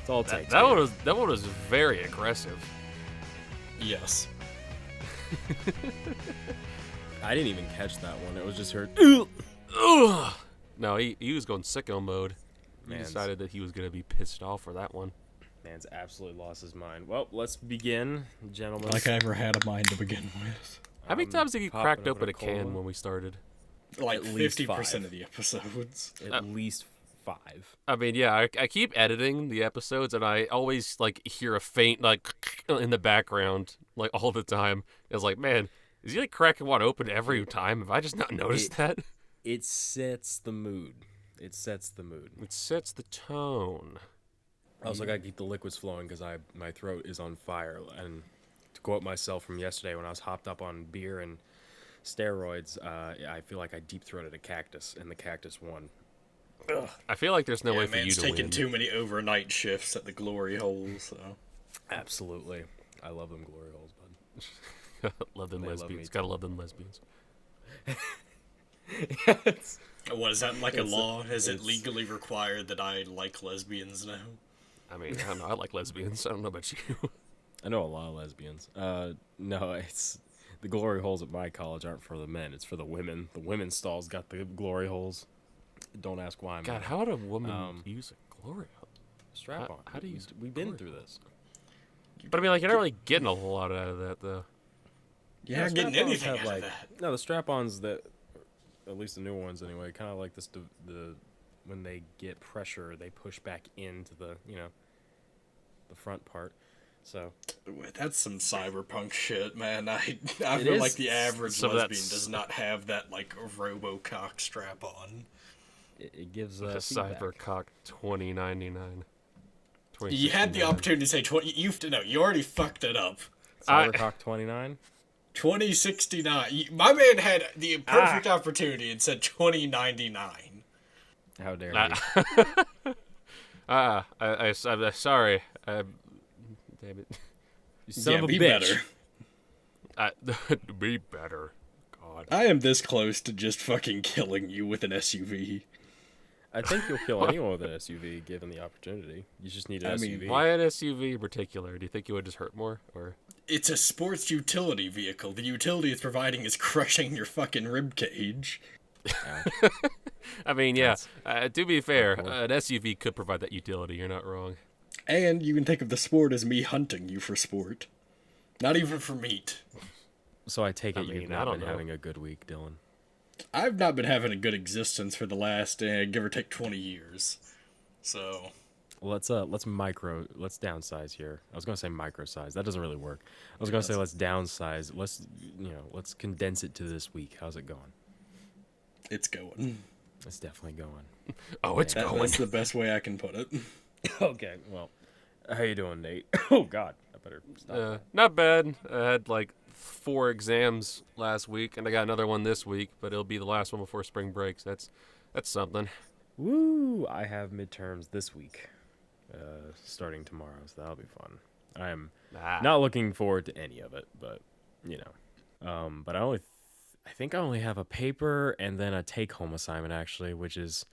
It's all it takes. That one was very aggressive. Yes. I didn't even catch that one. It was just heard. Ugh. No, he was going sicko mode. He Man's- decided that he was going to be pissed off for that one. Man's absolutely lost his mind. Well, let's begin, gentlemen. Like I ever had a mind to begin with. How many times have you popping cracked open open a a can cola. when we started? Like At least 50% 5. of the episodes. At least 5. I mean, yeah, I keep editing the episodes, and I always, like, hear a faint, like, in the background, like, all the time. It's like, man, is he, like, cracking one open every time? Have I just not noticed that? It sets the mood. It sets the mood. It sets the tone. I also gotta keep the liquids flowing because my throat is on fire. And to quote myself from yesterday when I was hopped up on beer and steroids, I feel like I deep-throated a cactus, and the cactus won. I feel like there's no way for you man's to taking win. too many overnight shifts at the glory hole, so. Absolutely. I love them glory holes, bud. Love them They love lesbians. me Gotta love them lesbians. What, is that like a It's- law? Is it it's- legally required that I like lesbians now? I mean, I don't know. I like lesbians. I don't know about you. I know a lot of lesbians. No, it's the glory holes at my college aren't for the men. It's for the women. The women's stalls got the glory holes. Don't ask why. God, man. how would a woman use a glory hole? Strap on. how do you use We've been glory through this. But I mean, like, you're not really getting a whole lot out of that, though. You're not getting strap-ons anything have, out of that. No, the strap-ons that, at least the new ones anyway, kind of like this. The when they get pressure, they push back into the the front part. So That's some cyberpunk shit, man. I It feel is. like the average So lesbian that's- does not have that, like, Robocock strap on. it gives The feedback. Cybercock 2099. You had the 2069. opportunity to say 20... You already fucked it up. Cybercock 29. 2069. My man had the perfect opportunity and said 2099. How dare you? I'm sorry. Damn it. You son of a be bitch. better. Be better. God. I am this close to just fucking killing you with an SUV. I think you'll kill anyone with an SUV given the opportunity. You just need an I mean, SUV. Why an SUV in particular? Do you think it would just hurt more? Or It's a sports utility vehicle. The utility it's providing is crushing your fucking rib cage. I mean, yeah. To be fair, hardcore. an SUV could provide that utility. You're not wrong. And you can think of the sport as me hunting you for sport. Not even for meat. So I take it mean, you've I not don't been know. having a good week, Dylan. I've not been having a good existence for the last, give or take, 20 years. So, Let's downsize here. I was gonna say micro size. That doesn't really work. I was gonna say let's downsize. Let's condense it to this week. How's it going? it's going. It's definitely going. Oh, it's That- going. that's the best way I can put it. Okay, well, how you doing, Nate? Oh God, I better stop. Not bad. I had like 4 exams last week, and I got another one this week, but it'll be the last one before spring breaks. That's something. Woo! I have midterms this week, starting tomorrow, so that'll be fun. I am not looking forward to any of it, but but I think I only have a paper and then a take-home assignment actually, which is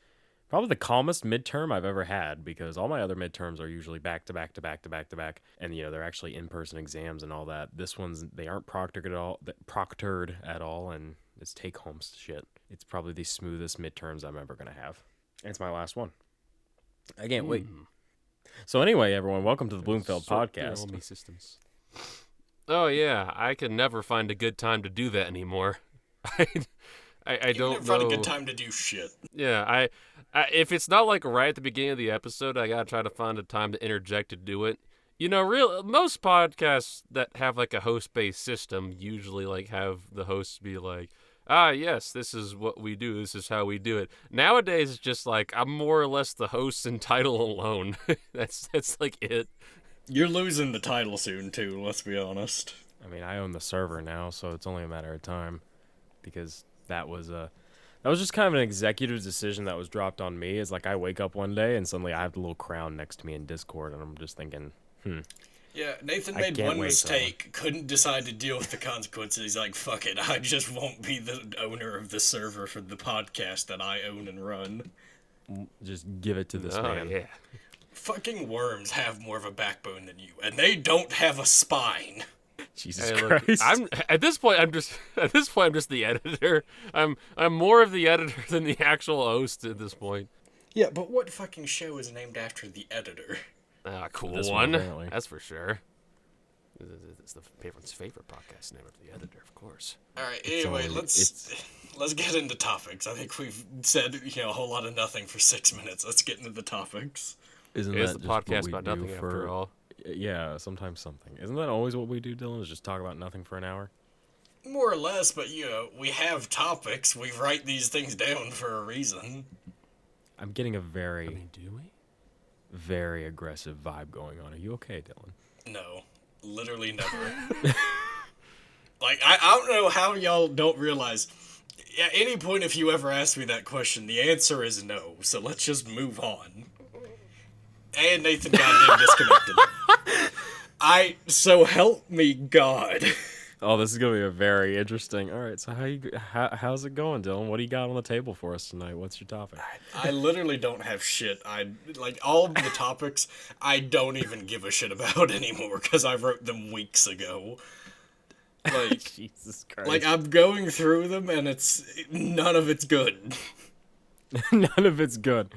probably the calmest midterm I've ever had because all my other midterms are usually back to back to back to back to back, and they're actually in-person exams and all that. This one's they aren't proctored at all, and it's take-home shit. It's probably the smoothest midterms I'm ever gonna have. And it's my last one. I can't wait. So anyway, everyone, welcome to the Bloomfeld podcast. Me systems. Oh yeah, I can never find a good time to do that anymore. I don't Never found know. a good time to do shit. Yeah, I if it's not like right at the beginning of the episode, I gotta try to find a time to interject to do it. Most podcasts that have like a host-based system usually like have the hosts be like, yes, this is what we do. This is how we do it. Nowadays, it's just like I'm more or less the host and title alone. that's like it. You're losing the title soon, too, let's be honest. I mean, I own the server now, so it's only a matter of time because that was just kind of an executive decision that was dropped on me. It's like I wake up one day and suddenly I have the little crown next to me in Discord, and I'm just thinking, Yeah, Nathan I made can't one wait, mistake, couldn't decide to deal with the consequences. He's like, fuck it, I just won't be the owner of the server for the podcast that I own and run. just give it to this Oh man. yeah. Fucking worms have more of a backbone than you, and they don't have a spine. Jesus Hey, look, Christ. I'm at this point. I'm just the editor. I'm more of the editor than the actual host at this point. Yeah, but what fucking show is named after the editor? Ah, cool This one. one, apparently. That's for sure. It's everyone's favorite podcast name of the editor, of course. All right. Anyway, only- let's get into topics. I think we've said a whole lot of nothing for 6 minutes. Let's get into the topics. Isn't It is that the just what podcast we about do nothing for, after all. Yeah, sometimes something. Isn't that always what we do, Dylan? Is just talk about nothing for an hour? More or less, but we have topics. We write these things down for a reason. I'm getting a very, Do we? very aggressive vibe going on. Are you okay, Dylan? No, literally never. Like I don't know how y'all don't realize. At any point, if you ever ask me that question, the answer is no. So let's just move on. And Nathan goddamn disconnected. So help me God. Oh, this is gonna be a very interesting. All right, so how's it going, Dylan? What do you got on the table for us tonight? What's your topic? I literally don't have shit. All of the topics I don't even give a shit about anymore because I wrote them weeks ago. Like Jesus Christ! like I'm going through them and none of it's good. None of it's good.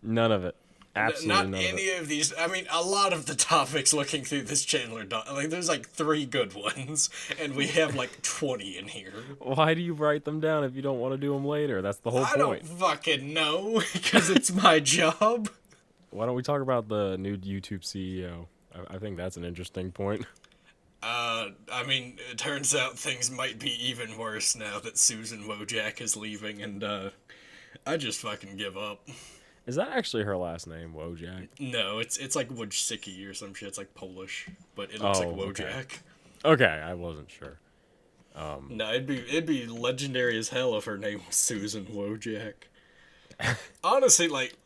None of it. Absolutely Not none any of these. I mean, a lot of the topics looking through this channel are there's like 3 good ones, and we have like 20 in here. Why do you write them down if you don't want to do them later? That's the whole I don't point. fucking know because it's my job. Why don't we talk about the new YouTube CEO? I think that's an interesting point. I mean, it turns out things might be even worse now that Susan Wojak is leaving, and I just fucking give up. Is that actually her last name, Wojak? No, it's like Wojcicki or some shit. It's like Polish, but it looks like Wojak. Okay, I wasn't sure. No, it'd be legendary as hell if her name was Susan Wojak. Honestly, like,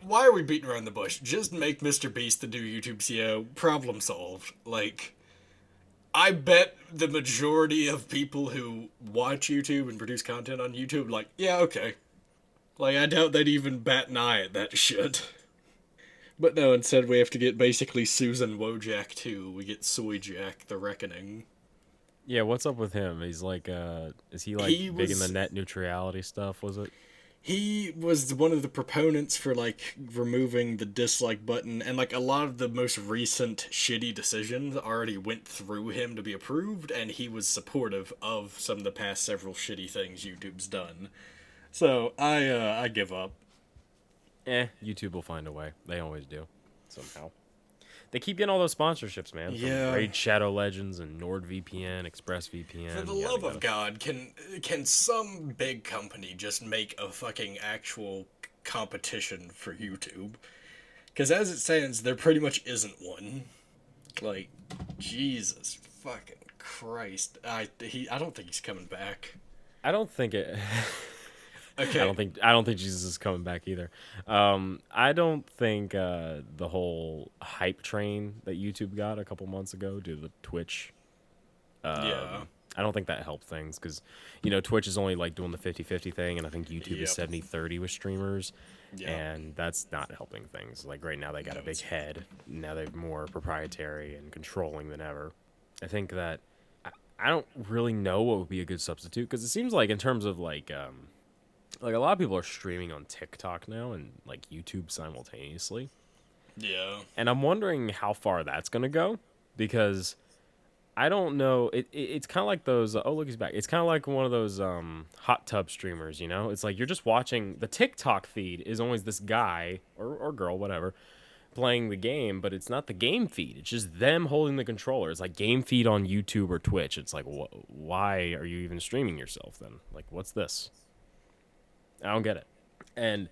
why are we beating around the bush? Just make Mr. Beast the new YouTube CEO. Problem solved. Like, I bet the majority of people who watch YouTube and produce content on YouTube, like, yeah, okay. Like, I doubt they'd even bat an eye at that shit. But no, instead we have to get basically Susan Wojak too. We get Soy Jack, the Reckoning. Yeah, what's up with him? He's like, is he like big in the net neutrality stuff, was it? He was one of the proponents for, like, removing the dislike button, and, like, a lot of the most recent shitty decisions already went through him to be approved, and he was supportive of some of the past several shitty things YouTube's done. So, I give up. YouTube will find a way. They always do, somehow. They keep getting all those sponsorships, man. From Yeah. Raid Shadow Legends and NordVPN, ExpressVPN. For the love of God, can some big company just make a fucking actual competition for YouTube? Because as it stands, there pretty much isn't one. Like, Jesus fucking Christ. I don't think he's coming back. I don't think it. Okay. I don't think Jesus is coming back either. I don't think the whole hype train that YouTube got a couple months ago due to the Twitch. Yeah. I don't think that helped things because, Twitch is only like doing the 50-50 thing, and I think YouTube is 70-30 with streamers, and that's not helping things. Like right now they got a big head. Now they're more proprietary and controlling than ever. I think that I don't really know what would be a good substitute because it seems like in terms of like a lot of people are streaming on TikTok now and like YouTube simultaneously. Yeah. And I'm wondering how far that's going to go because I don't know. It's kind of like those. Oh, look, he's back. It's kind of like one of those hot tub streamers, It's like you're just watching. The TikTok feed is always this guy or girl, whatever, playing the game, but it's not the game feed. It's just them holding the controller. It's like game feed on YouTube or Twitch. It's like, why are you even streaming yourself then? Like, what's this? I don't get it. And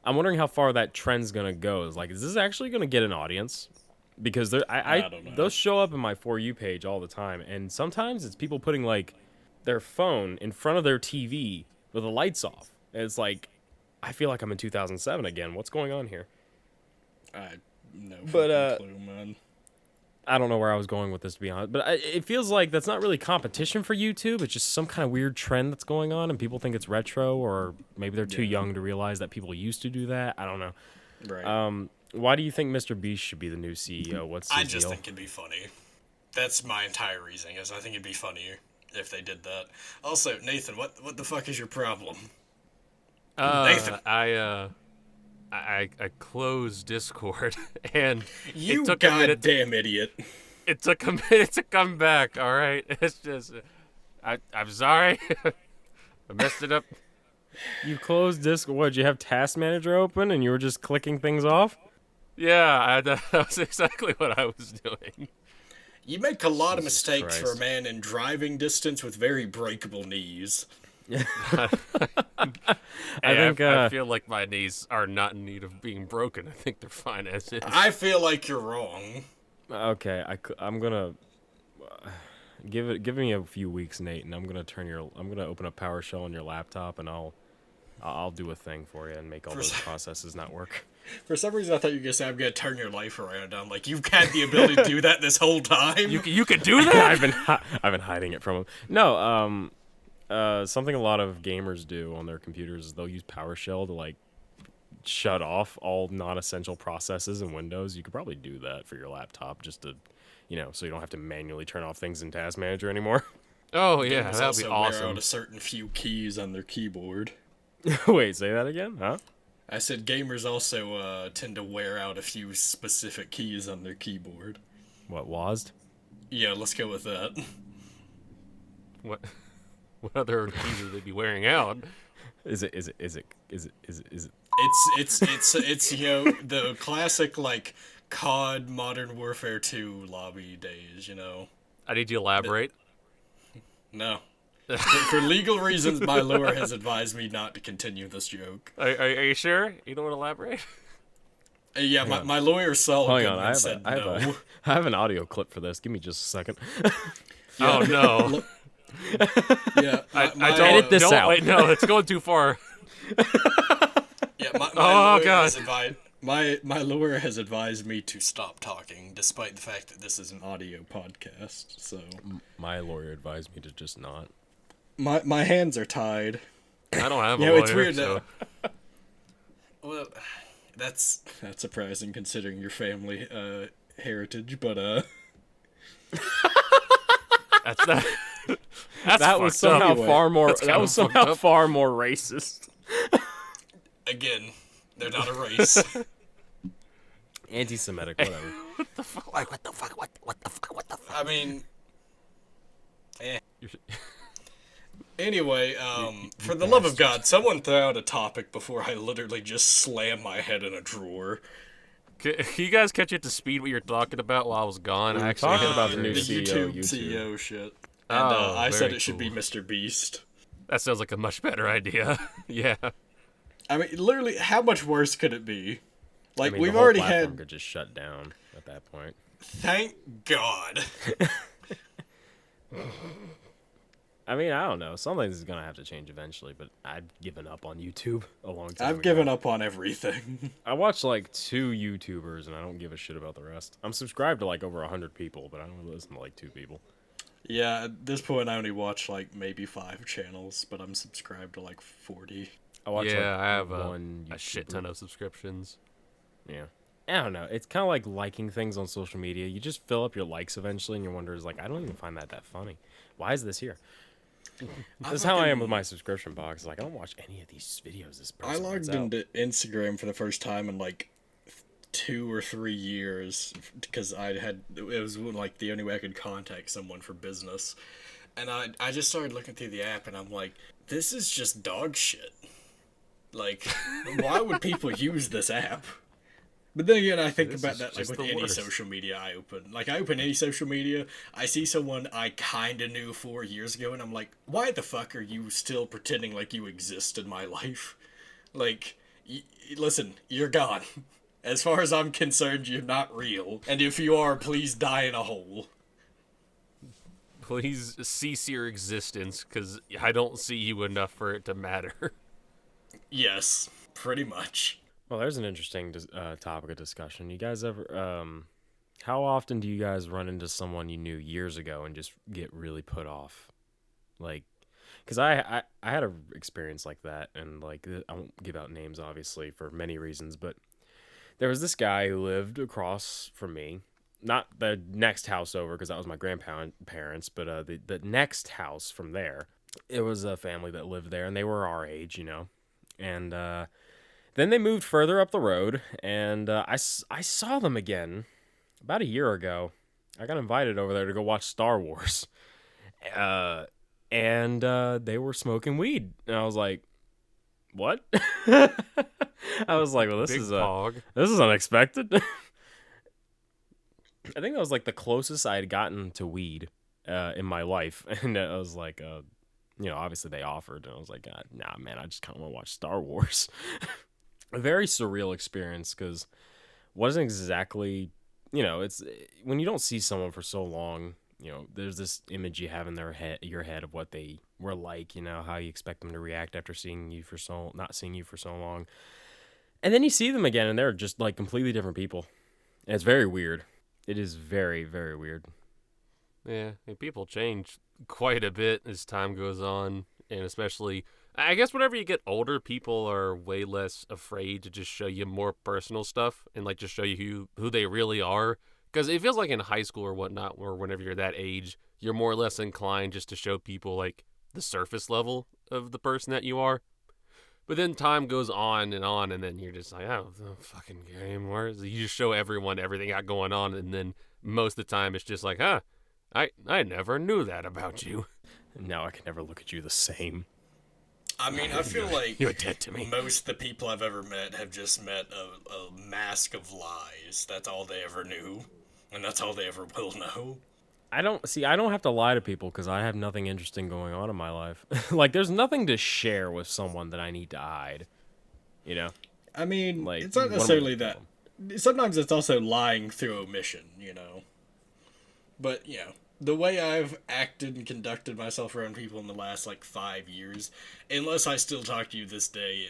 I'm wondering how far that trend's going to go. Is this actually going to get an audience? Because I don't know. those show up in my For You page all the time. And sometimes it's people putting, like, their phone in front of their TV with the lights off. And it's like, I feel like I'm in 2007 again. What's going on here? No But, clue, man. I don't know where I was going with this, to be honest. But it feels like that's not really competition for YouTube. It's just some kind of weird trend that's going on, and people think it's retro, or maybe they're too young to realize that people used to do that. I don't know. Right. Why do you think Mr. Beast should be the new CEO? What's his I just deal? think it'd be funny. That's my entire reasoning. Is I think it'd be funnier if they did that. Also, Nathan, what the fuck is your problem? Nathan, I closed Discord, and you it took a minute. goddamn idiot. It took a minute to come back. All right, it's just, I'm sorry, I messed it up. You closed Discord. What, did you have Task Manager open and you were just clicking things off? Yeah, that was exactly what I was doing. You make a lot of Jesus mistakes for a Christ. man in driving distance with very breakable knees. I Hey, think I feel like my knees are not in need of being broken. I think they're fine as is. I feel like you're wrong. okay. I'm gonna give me a few weeks, Nate, and I'm gonna open up PowerShell on your laptop, and I'll do a thing for you and make all those processes not work. For some reason, I thought you were gonna say I'm gonna turn your life around. I'm like, you've had the ability to do that this whole time. You could do that. I've been hiding it from him. No, something a lot of gamers do on their computers is they'll use PowerShell to like shut off all non-essential processes in Windows. You could probably do that for your laptop just to, so you don't have to manually turn off things in Task Manager anymore. Oh yeah, Gamers that would be also wear awesome. out a certain few keys on their keyboard. Wait, say that again? Huh? I said gamers also tend to wear out a few specific keys on their keyboard. What, WASD? Yeah, let's go with that. What other keys would they be wearing out? Is it It's the classic like COD Modern Warfare 2 lobby days, I need you to elaborate. No. For legal reasons, my lawyer has advised me not to continue this joke. Are you sure? You don't want to elaborate? Yeah, my lawyer Saul Hang Goodman on, said no. I have an audio clip for this. Give me just a second. Oh no! Yeah, I don't edit this don't, out. Wait, no, it's going too far. Yeah, my Oh, lawyer God. has advised my lawyer has advised me to stop talking, despite the fact that this is an audio podcast. So My lawyer advised me to just not. my hands are tied. I don't have a Yeah, lawyer. it's weird so. though. Well, that's surprising considering your family heritage, but That's not. That's That was fucked up. somehow Anyway, far more. that's That kinda was fucked somehow up. far more racist. again, they're not a race. Anti-Semitic, whatever. What the fuck? What the fuck? What the fuck? What the fuck? I mean, anyway, for the love of God, someone throw out a topic before I literally just slam my head in a drawer. Can you guys catch it to speed what you're talking about while I was gone? I actually talking had about the a new the CEO, YouTube CEO shit. And Oh, I said very it should be cool. Mr. Beast. That sounds like a much better idea. Yeah. I mean, literally, how much worse could it be? Like, I mean, we've the whole already platform had. could just shut down at that point. Thank God. I mean, I don't know. Something's gonna have to change eventually, but I've given up on YouTube a long time I've ago. given up on everything. I watch like 2 YouTubers, and I don't give a shit about the rest. I'm subscribed to like over 100 people, but I don't listen to like 2 people. Yeah, at this point, I only watch like maybe 5 channels, but I'm subscribed to like 40. I watch Yeah, like I have one a shit YouTuber. ton of subscriptions. Yeah. I don't know. It's kind of like liking things on social media. You just fill up your likes eventually, and your wonder is like, I don't even find that funny. Why is this here? This is how I am with my subscription box. Like, I don't watch any of these videos this person I puts logged out. into Instagram for the first time in like 2 or 3 years because it was like the only way I could contact someone for business. And I just started looking through the app and I'm like, this is just dog shit. Like, why would people use this app? But then again, I think This about is that like just with the any worst. social media I open. Like, I open any social media, I see someone I kind of knew 4 years ago, and I'm like, why the fuck are you still pretending like you exist in my life? Like, listen, you're gone. As far as I'm concerned, you're not real. And if you are, please die in a hole. Please cease your existence, because I don't see you enough for it to matter. Yes, pretty much. Well, there's an interesting topic of discussion. You guys ever, how often do you guys run into someone you knew years ago and just get really put off? Like, because I had a experience like that, and like, I won't give out names obviously for many reasons, but there was this guy who lived across from me. Not the next house over, because that was my grandparents, but the next house from there. It was a family that lived there, and they were our age, And then they moved further up the road, and I saw them again about a year ago. I got invited over there to go watch Star Wars. And they were smoking weed. And I was like, what? I was like, well, this is unexpected. I think that was like the closest I had gotten to weed in my life. And I was like, obviously they offered. And I was like, nah, man, I just kind of want to watch Star Wars. A very surreal experience, because wasn't exactly, it's when you don't see someone for so long, there's this image you have in your head of what they were like, how you expect them to react after not seeing you for so long. And then you see them again, and they're just like completely different people. And it's very weird. It is very, very weird. Yeah, and people change quite a bit as time goes on, and especially, I guess whenever you get older, people are way less afraid to just show you more personal stuff and like just show you who they really are. Because it feels like in high school or whatnot, or whenever you're that age, you're more or less inclined just to show people like the surface level of the person that you are. But then time goes on, and then you're just like, I don't fucking care anymore. So you just show everyone everything got going on, and then most of the time it's just like, I never knew that about you. Now I can never look at you the same. I mean, I feel like you're dead to me. Most of the people I've ever met have just met a mask of lies. That's all they ever knew, and that's all they ever will know. I don't have to lie to people because I have nothing interesting going on in my life. Like, there's nothing to share with someone that I need to hide. I mean, like, it's not necessarily that. Sometimes it's also lying through omission, But, the way I've acted and conducted myself around people in the last, 5 years, unless I still talk to you this day,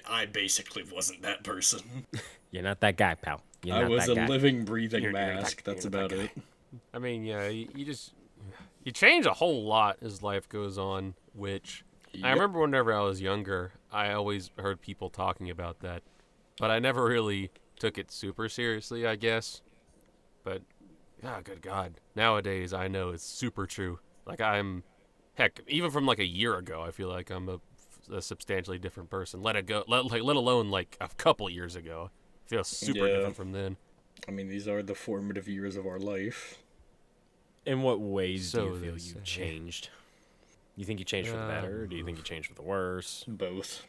I basically wasn't that person. You're not that guy, pal. I was a living, breathing mask. That's about it. I mean, yeah, you change a whole lot as life goes on, which I remember whenever I was younger, I always heard people talking about that, but I never really took it super seriously, I guess. But, good God, nowadays I know it's super true. Like, even from a year ago, I feel like I'm a substantially different person. Let alone a couple years ago. I feel super different from then. I mean, these are the formative years of our life. In what ways do you feel you've changed? You think you changed for the better, or do you think you changed for the worse? Both.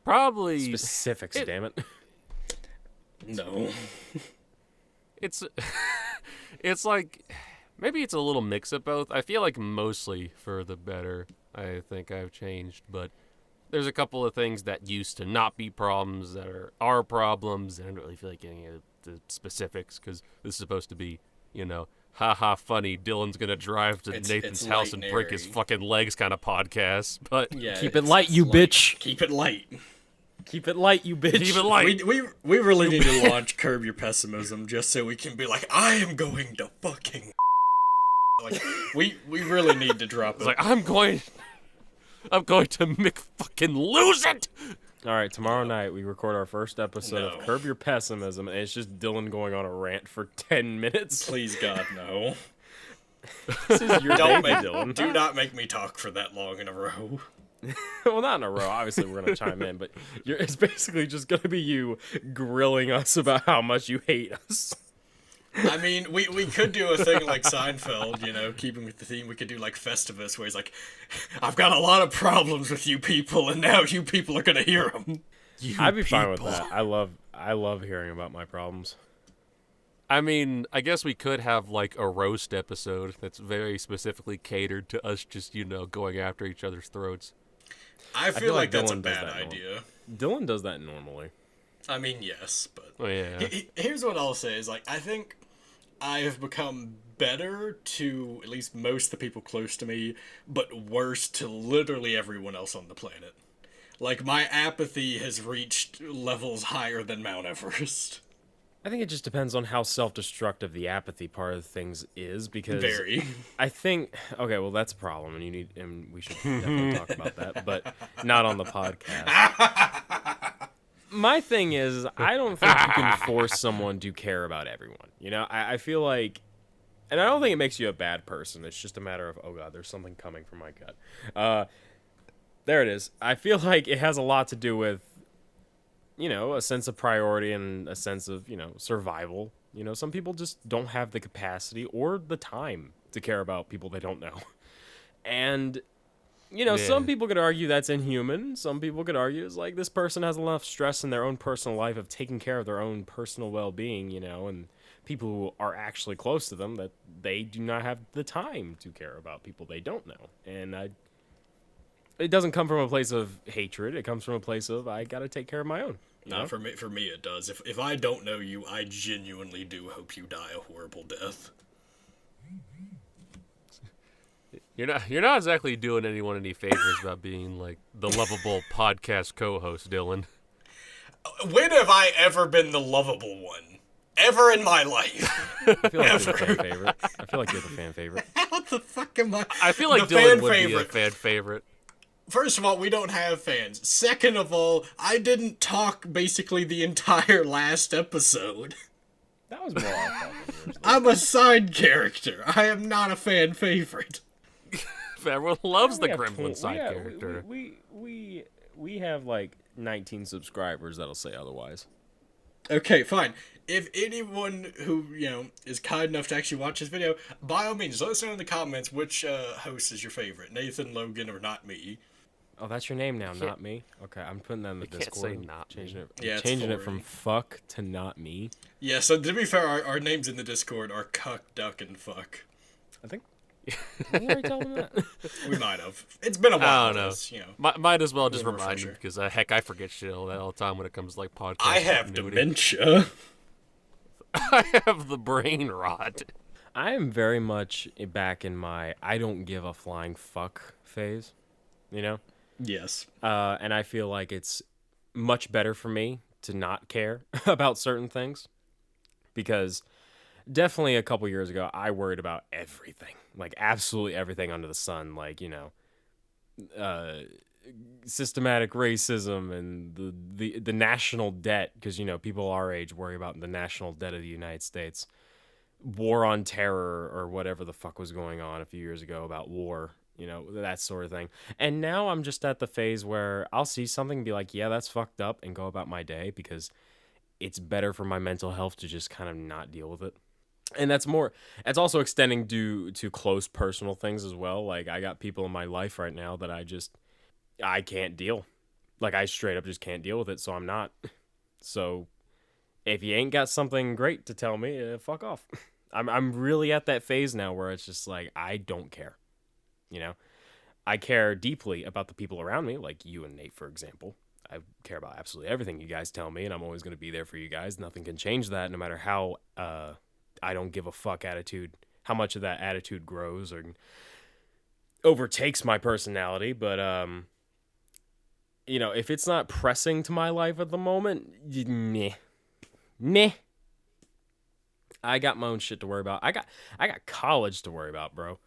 Probably. Specifics, damn it. No. It's like, maybe it's a little mix of both. I feel like mostly for the better, I think I've changed, but there's a couple of things that used to not be problems that are problems, and I don't really feel like getting into the specifics, because this is supposed to be, haha, funny, Dillon's gonna drive to Nathan's house and break his fucking legs kind of podcast. But keep it light, you bitch. Keep it light. Keep it light, you bitch. Keep it light. We really need to launch Curb Your Pessimism just so we can be like, I am going to fucking we really need to drop it. It's like, I'm going to make fucking lose it. All right, tomorrow night we record our first episode of Curb Your Pessimism, and it's just Dillon going on a rant for 10 minutes. Please, God, no. This is your baby, Dillon. Do not make me talk for that long in a row. Well, not in a row. Obviously, we're going to chime in, but it's basically just going to be you grilling us about how much you hate us. I mean, we could do a thing like Seinfeld, keeping with the theme. We could do Festivus, where he's like, I've got a lot of problems with you people, and now you people are going to hear them. I'd be fine with that. I love hearing about my problems. I mean, I guess we could have a roast episode that's very specifically catered to us just, going after each other's throats. I feel like that's a bad idea. Dillon does that normally. I mean, yes, but here's what I'll say is, I think I have become better to at least most of the people close to me, but worse to literally everyone else on the planet. My apathy has reached levels higher than Mount Everest. I think it just depends on how self-destructive the apathy part of things is, because Very. I think, okay, well, that's a problem, and we should definitely talk about that, but not on the podcast. My thing is, I don't think you can force someone to care about everyone. You know, I feel like, and I don't think it makes you a bad person. It's just a matter of, oh god, there's something coming from my gut. There it is. I feel like it has a lot to do with, you know, a sense of priority and a sense of, you know, survival. You know, some people just don't have the capacity or the time to care about people they don't know. And, you know, some people could argue that's inhuman. Some people could argue it's like this person has enough stress in their own personal life of taking care of their own personal well-being, you know, and people who are actually close to them that they do not have the time to care about people they don't know. And it doesn't come from a place of hatred. It comes from a place of I got to take care of my own. No, for me it does. If I don't know you, I genuinely do hope you die a horrible death. You're not exactly doing anyone any favors about being like the lovable podcast co-host, Dillon. When have I ever been the lovable one? Ever in my life? I feel like you're the fan favorite. I feel like you're the fan favorite. How the fuck am I? I feel like Dillon would be a fan favorite. First of all, we don't have fans. Second of all, I didn't talk basically the entire last episode. That was more our fault than yours. I'm a side character. I am not a fan favorite. Everyone loves the Gremlin side character. We have like 19 subscribers that'll say otherwise. Okay, fine. If anyone who, you know, is kind enough to actually watch this video, by all means, let us know in the comments which host is your favorite. Nathan, Logan, or not me. Oh, that's your name now, not me? Okay, I'm putting that in the Discord. Can't say not changing it, yeah, changing it from fuck to not me. Yeah, so to be fair, our names in the Discord are Cuck, Duck, and Fuck. I think. Did we already tell them that? We might have. It's been a while. I don't know. You know. Might as well just remind you, because heck, I forget shit all the time when it comes to like podcasts. I have dementia. I have the brain rot. I am very much back in my I don't give a flying fuck phase, you know? Yes. And I feel like it's much better for me to not care about certain things because definitely a couple years ago, I worried about everything, like absolutely everything under the sun, like, you know, systematic racism and the national debt, because, you know, people our age worry about the national debt of the United States, war on terror or whatever the fuck was going on a few years ago about war. You know, that sort of thing. And now I'm just at the phase where I'll see something and be like, yeah, that's fucked up, and go about my day because it's better for my mental health to just kind of not deal with it. And that's also extending to close personal things as well. Like, I got people in my life right now that I can't deal. Like, I straight up just can't deal with it, so I'm not. So, if you ain't got something great to tell me, fuck off. I'm really at that phase now where it's just like, I don't care. You know, I care deeply about the people around me, like you and Nate, for example. I care about absolutely everything you guys tell me, and I'm always going to be there for you guys. Nothing can change that, no matter how I don't give a fuck attitude, how much of that attitude grows or overtakes my personality. But, you know, if it's not pressing to my life at the moment, meh. I got my own shit to worry about. I got college to worry about, bro.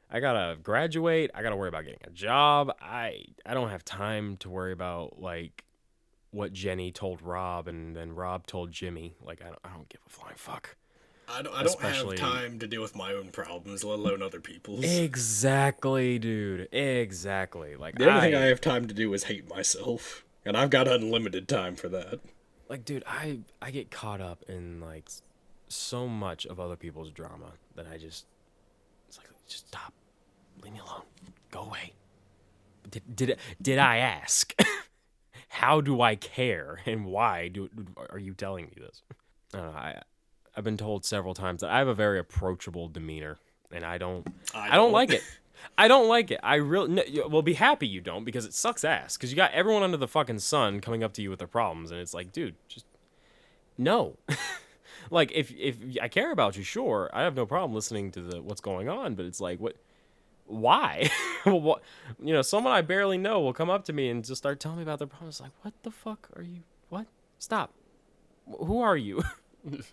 I gotta graduate. I gotta worry about getting a job. I don't have time to worry about like what Jenny told Rob and then Rob told Jimmy. Like I don't give a flying fuck. I don't have time to deal with my own problems, let alone other people's. Exactly, dude. Exactly. Like the only thing I have time to do is hate myself, and I've got unlimited time for that. Like, dude, I get caught up in like so much of other people's drama that it's like, just stop. Leave me alone. Go away. Did I ask? How do I care? And why are you telling me this? I don't know. I've been told several times that I have a very approachable demeanor, and I don't like it. I don't like it. I really well, be happy you don't, because it sucks ass. Because you got everyone under the fucking sun coming up to you with their problems, and it's like, dude, just no. Like, if I care about you, sure, I have no problem listening to what's going on, but it's like, what? Why? What? You know, someone I barely know will come up to me and just start telling me about their problems. Like, what the fuck are you? What? Stop. Who are you?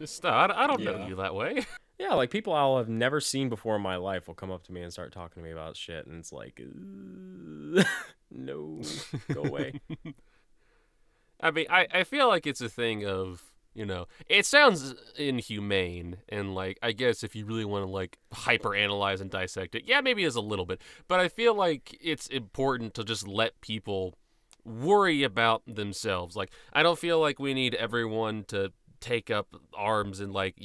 Stop. I don't know you that way. Yeah, like people I'll have never seen before in my life will come up to me and start talking to me about shit, and it's like, no, go away. I mean, I feel like it's a thing of, it sounds inhumane, and, like, I guess if you really want to, like, hyper-analyze and dissect it, yeah, maybe it's a little bit, but I feel like it's important to just let people worry about themselves. Like, I don't feel like we need everyone to take up arms and, like,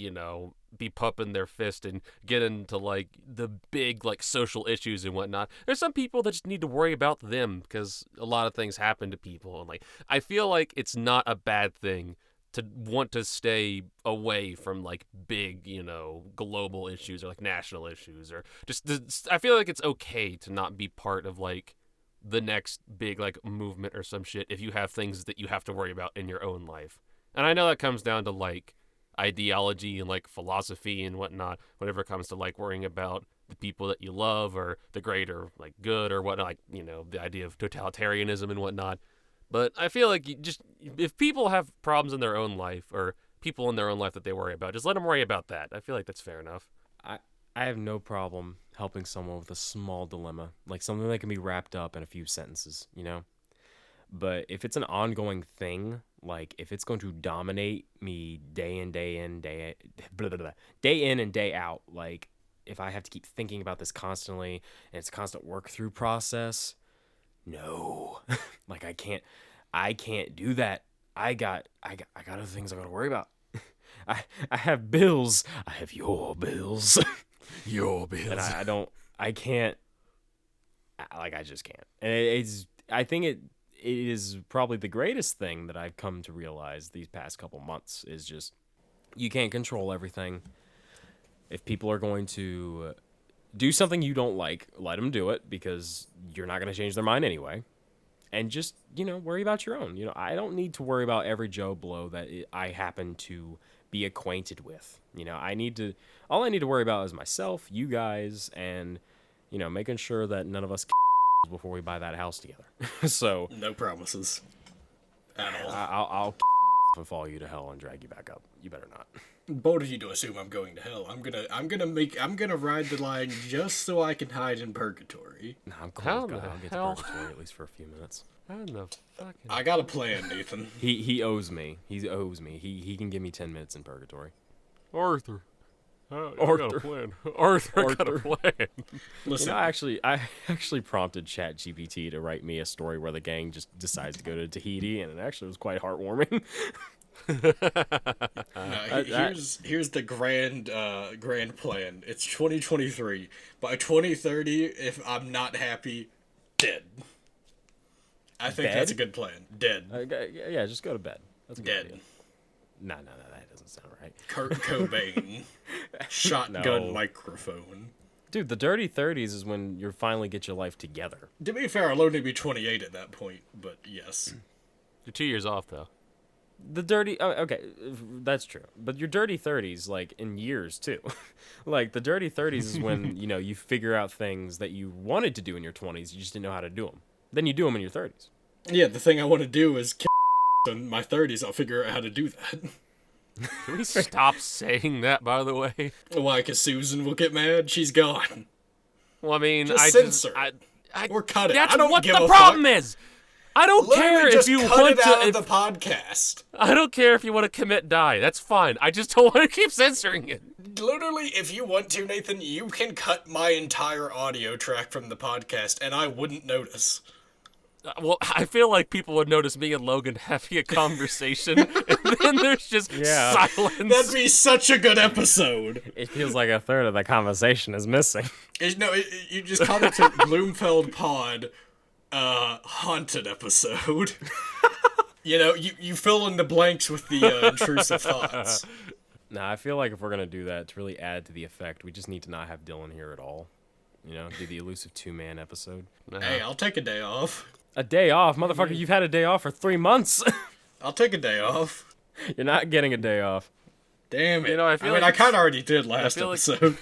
be pumping their fist and get into, like, the big, like, social issues and whatnot. There's some people that just need to worry about them because a lot of things happen to people. And, like, I feel like it's not a bad thing to want to stay away from, like, big, global issues or, like, national issues, or I feel like it's okay to not be part of, like, the next big, like, movement or some shit if you have things that you have to worry about in your own life. And I know that comes down to, like, ideology and, like, philosophy and whatnot, whenever it comes to, like, worrying about the people that you love or the greater, like, good or whatnot, like, the idea of totalitarianism and whatnot. But I feel like if people have problems in their own life or people in their own life that they worry about, just let them worry about that. I feel like that's fair enough. I have no problem helping someone with a small dilemma, like something that can be wrapped up in a few sentences, But if it's an ongoing thing, like if it's going to dominate me day in, day in, day in and day out, like if I have to keep thinking about this constantly and it's a constant work through process, no, like I can't do that. I got other things I got to worry about. I have bills. I have your bills. Your bills. And I can't, like, I just can't. And I think it is probably the greatest thing that I've come to realize these past couple months is just, you can't control everything. If people are going to do something you don't like, let them do it, because you're not going to change their mind anyway. And just, worry about your own. I don't need to worry about every Joe Blow that I happen to be acquainted with. All I need to worry about is myself, you guys, and, making sure that none of us before we buy that house together. So no promises at all. I'll and follow you to hell and drag you back up. You better not. Bold of you to assume I'm going to hell. I'm gonna ride the line just so I can hide in purgatory. Nah, I'm cool with God. I'll get to purgatory at least for a few minutes. I got a plan, Nathan. He owes me. He owes me. He can give me 10 minutes in purgatory. Arthur. I got a plan. Arthur, I got a plan. Listen, I actually prompted ChatGPT to write me a story where the gang just decides to go to Tahiti, and it actually was quite heartwarming. Here's the grand plan. It's 2023. By 2030, if I'm not happy, dead. I think that's a good plan. Dead. Yeah, just go to bed. That's a good dead. idea. No, that doesn't sound right. Kurt Cobain. Shotgun microphone. Dude, the dirty 30s is when you finally get your life together. To be fair, I'll only be 28 at that point, but yes. You're 2 years off, though. Okay, that's true. But your dirty 30s, like, in years, too. Like, the dirty 30s is when, you figure out things that you wanted to do in your 20s, you just didn't know how to do them. Then you do them in your 30s. Yeah, the thing I want to do is in my 30s, I'll figure out how to do that. Can we stop saying that, by the way? Why? Because Susan will get mad? She's gone. Well, I mean, censor it. Or cut it. That's I don't what give the a problem fuck. is. I don't care just if you cut want it out to. of the podcast. I don't care if you want to commit die. That's fine. I just don't want to keep censoring it. Literally, if you want to, Nathan, you can cut my entire audio track from the podcast, and I wouldn't notice. Well, I feel like people would notice me and Logan having a conversation, and then there's just silence. That'd be such a good episode. It feels like a third of the conversation is missing. You just call it to Bloomfeld Pod, haunted episode. You fill in the blanks with the intrusive thoughts. Nah, I feel like if we're going to do that, to really add to the effect, we just need to not have Dillon here at all. Do the elusive two-man episode. Hey, I'll take a day off. A day off? Motherfucker, you've had a day off for 3 months. I'll take a day off. You're not getting a day off. Damn it. I kind of already did last episode.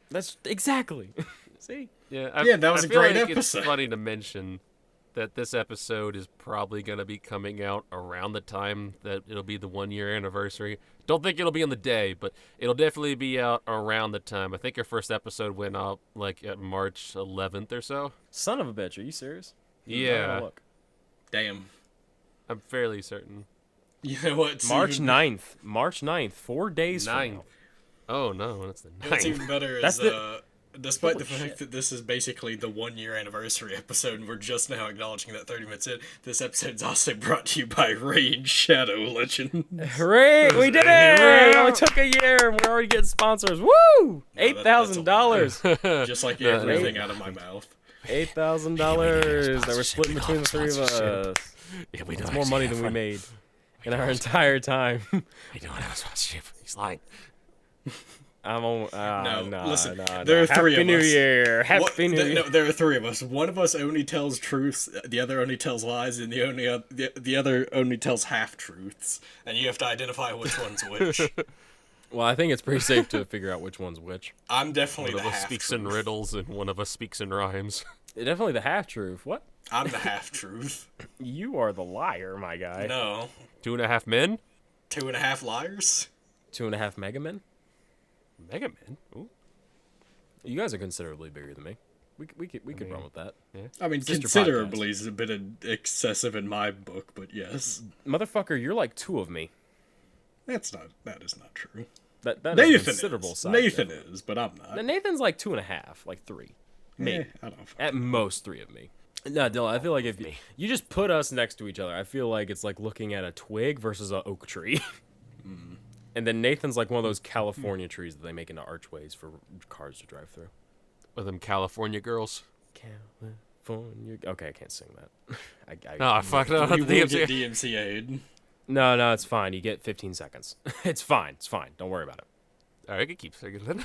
That's exactly. See? Yeah, that was a great episode. It's funny to mention that this episode is probably going to be coming out around the time that it'll be the 1-year anniversary. Don't think it'll be on the day, but it'll definitely be out around the time. I think our first episode went up like at March 11th or so. Son of a bitch, are you serious? Yeah. Damn. I'm fairly certain. You know what? March 9th. March 9th. 4 days from now. Oh no, that's the 9th. What's even better is, That's despite the Holy fact shit. that this is basically the 1-year anniversary episode, and we're just now acknowledging that 30 minutes in, this episode's also brought to you by Raid Shadow Legends. Hooray! We did it! It only took a year. We're already getting sponsors. Woo! $8,000. Just like everything out of my mouth. $8,000 that we're splitting between the three of us. Yeah, we It's more money than we made in our entire time. We don't have a sponsorship. He's lying. I'm on. No, listen, no. there are three Happy of New us. Year. Happy New Year. No, there are three of us. One of us only tells truths, the other only tells lies, and the other only tells half truths. And you have to identify which one's which. Well, I think it's pretty safe to figure out which one's which. I'm definitely One the of us half speaks truth. in riddles and one of us speaks in rhymes. Definitely the half truth. What? I'm the half truth. You are the liar, my guy. No. 2.5 men? 2.5 liars? 2.5 Mega Men. Mega Men? Ooh. You guys are considerably bigger than me. We could run with that. I mean, Sister considerably is a bit excessive in my book, but yes. Motherfucker, you're like 2 of me. That is not true. That is Nathan considerable is. size. Nathan difference. is, but I'm not. Nathan's like 2.5, like 3. Maybe. I don't At most 3 of me. No, Dylan, I feel like if you just put us next to each other, I feel like it's like looking at a twig versus an oak tree. And then Nathan's like one of those California trees that they make into archways for cars to drive through. Or them California girls? California. Okay, I can't sing that. No, fuck no. You will DMCA. get DMCA'd. No, it's fine. You get 15 seconds. It's fine. Don't worry about it. Alright, I could keep singing then.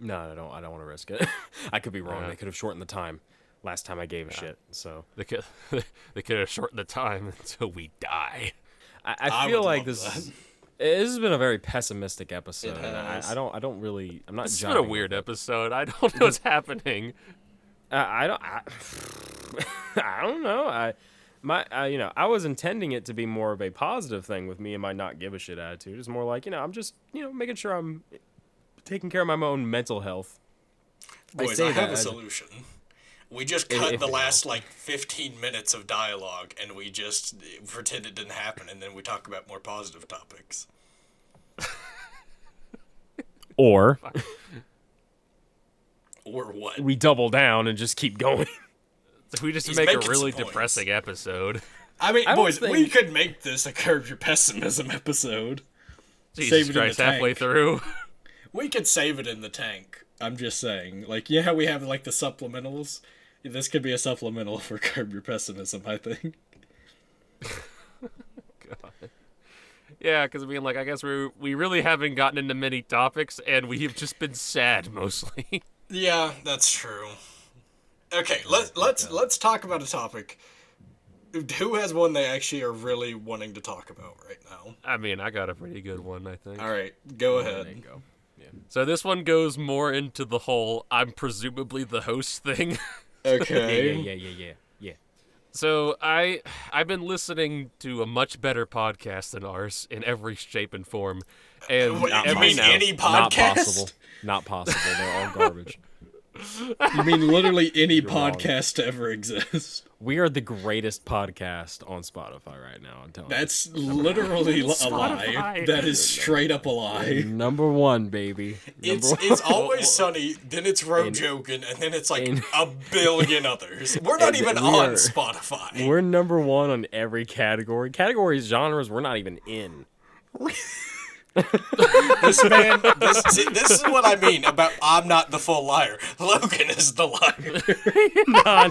No, I don't want to risk it. I could be wrong. They could have shortened the time last time I gave a shit. So They could have shortened the time until we die. I feel would like love this has been a very pessimistic episode. It And has. I'm not. It's been a jiving weird with it. episode. I don't know what's happening. I don't know. I was intending it to be more of a positive thing with me and my not give a shit attitude. It's more like, I'm just, making sure I'm taking care of my own mental health. Boys, I have a solution. We just cut if the it last, 15 minutes of dialogue, and we just pretend it didn't happen, and then we talk about more positive topics. Or Or what? we double down and just keep going. So we just He's make a making really some points. depressing episode. I mean, I don't boys, we think- could make this a Curb Your Pessimism episode. Jesus Save it in Christ, the halfway tank. through. We could save it in the tank. I'm just saying. You know how we have, the supplementals? This could be a supplemental for Curb Your Pessimism, I think. Yeah, because I guess we really haven't gotten into many topics, and we have just been sad mostly. Yeah, that's true. Okay, let's talk about a topic. Who has one they actually are really wanting to talk about right now? I mean, I got a pretty good one, I think. All right, go There ahead. you go. So this one goes more into the whole I'm presumably the host thing. Okay. Yeah. So I've been listening to a much better podcast than ours in every shape and form. And Wait, you every mean now any Not podcast? possible. Not possible. They're all garbage. You mean literally any wrong. podcast to ever exist? We are the greatest podcast on Spotify right now. I'm telling That's literally a lie. Spotify. That is straight up a lie. you. Number 1, baby. It's always sunny, then it's road joking, and then it's a billion others. We're not even we on are- Spotify. We're number 1 on every category. Categories, genres, we're not even in. This man, this is what I mean about I'm not the full liar. Logan is the liar. Nah.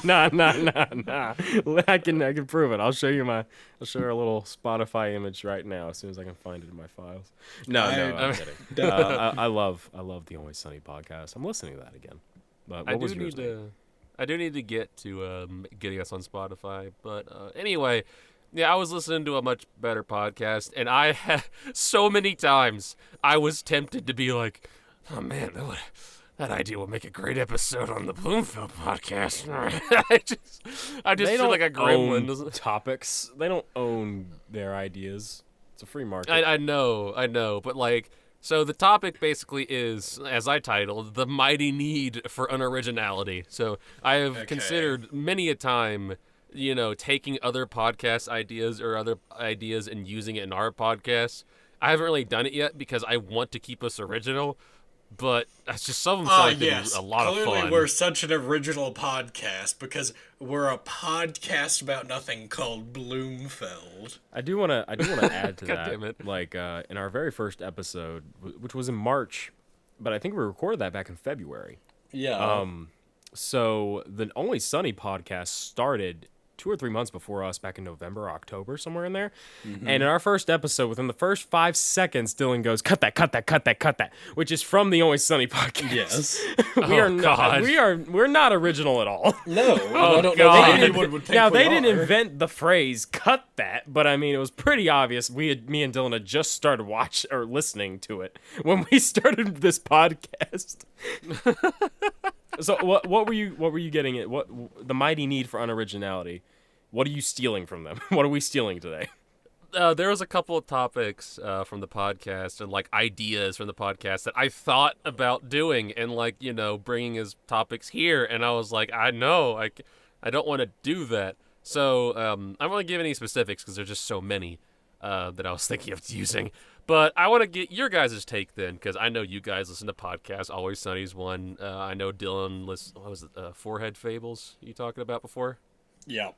I can prove it. I'll show our little Spotify image right now as soon as I can find it in my files. No, I'm kidding. I love the Always Sunny podcast. I'm listening to that again. But what was yours? I do need to get to getting us on Spotify. But anyway, yeah, I was listening to a much better podcast, and I had so many times I was tempted to be like, oh man, that idea will make a great episode on the Bloomfeld podcast. I just They feel don't like a gremlin. own topics. They don't own their ideas. It's a free market. I know, but so the topic basically is, as I titled, the mighty need for unoriginality. So I have considered many a time taking other podcast ideas or other ideas and using it in our podcast. I haven't really done it yet because I want to keep us original, but that's just some of them sound like a lot of fun. Clearly we're such an original podcast because we're a podcast about nothing called Bloomfeld. I do want to add to God that. damn it. Like in our very first episode, which was in March, but I think we recorded that back in February. Yeah. So the Only Sunny podcast started 2 or 3 months before us, back in November or October, somewhere in there. Mm-hmm. And in our first episode, within the first 5 seconds, Dillon goes, "Cut that, cut that, cut that, cut that," which is from the Only Sunny podcast. Yes. We're not original at all. No. Oh, I don't God. know why anyone would think Now, we they didn't are. invent the phrase "cut that," but I mean, it was pretty obvious. Me and Dillon had just started listening to it when we started this podcast. So what were you getting at? What the mighty need for unoriginality? What are you stealing from them? What are we stealing today? There was a couple of topics from the podcast and like ideas from the podcast that I thought about doing and like bringing as topics here, and I was like, I don't want to do that. So I don't want to give any specifics because there's just so many that I was thinking of using. But I want to get your guys' take then, because I know you guys listen to podcasts. Always Sunny's one. I know Dillon listens. What was it? Forehead Fables you talking about before? Yeah.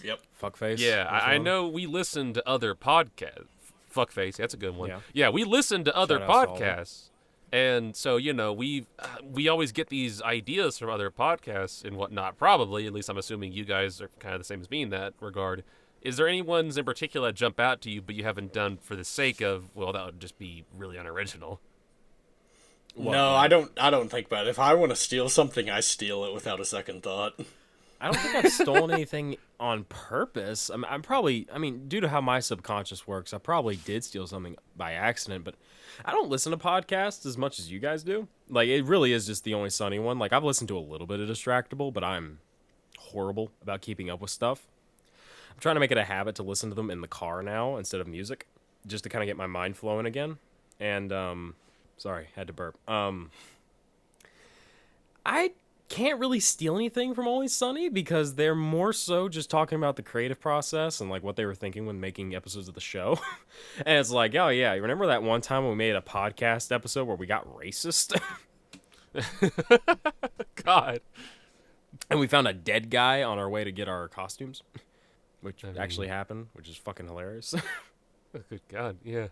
Yep. Fuckface. Yeah, I know we listen to other podcasts. Fuckface, that's a good one. Yeah, we listen to other Shout out to all of podcasts. And so, we always get these ideas from other podcasts and whatnot, probably. At least I'm assuming you guys are kind of the same as me in that regard. Is there any ones in particular that jump out to you, but you haven't done for the sake of, well, that would just be really unoriginal? No, I don't think about it. If I want to steal something, I steal it without a second thought. I don't think I've stolen anything on purpose. I'm probably, due to how my subconscious works, I probably did steal something by accident, but I don't listen to podcasts as much as you guys do. Like, it really is just the Only Sunny one. Like, I've listened to a little bit of Distractable, but I'm horrible about keeping up with stuff. I'm trying to make it a habit to listen to them in the car now instead of music, just to kind of get my mind flowing again. And, sorry, had to burp. I can't really steal anything from Always Sunny because they're more so just talking about the creative process and like what they were thinking when making episodes of the show. And it's like, oh yeah, you remember that one time when we made a podcast episode where we got racist? God. And we found a dead guy on our way to get our costumes, which actually happened, which is fucking hilarious. Oh, good God, yeah.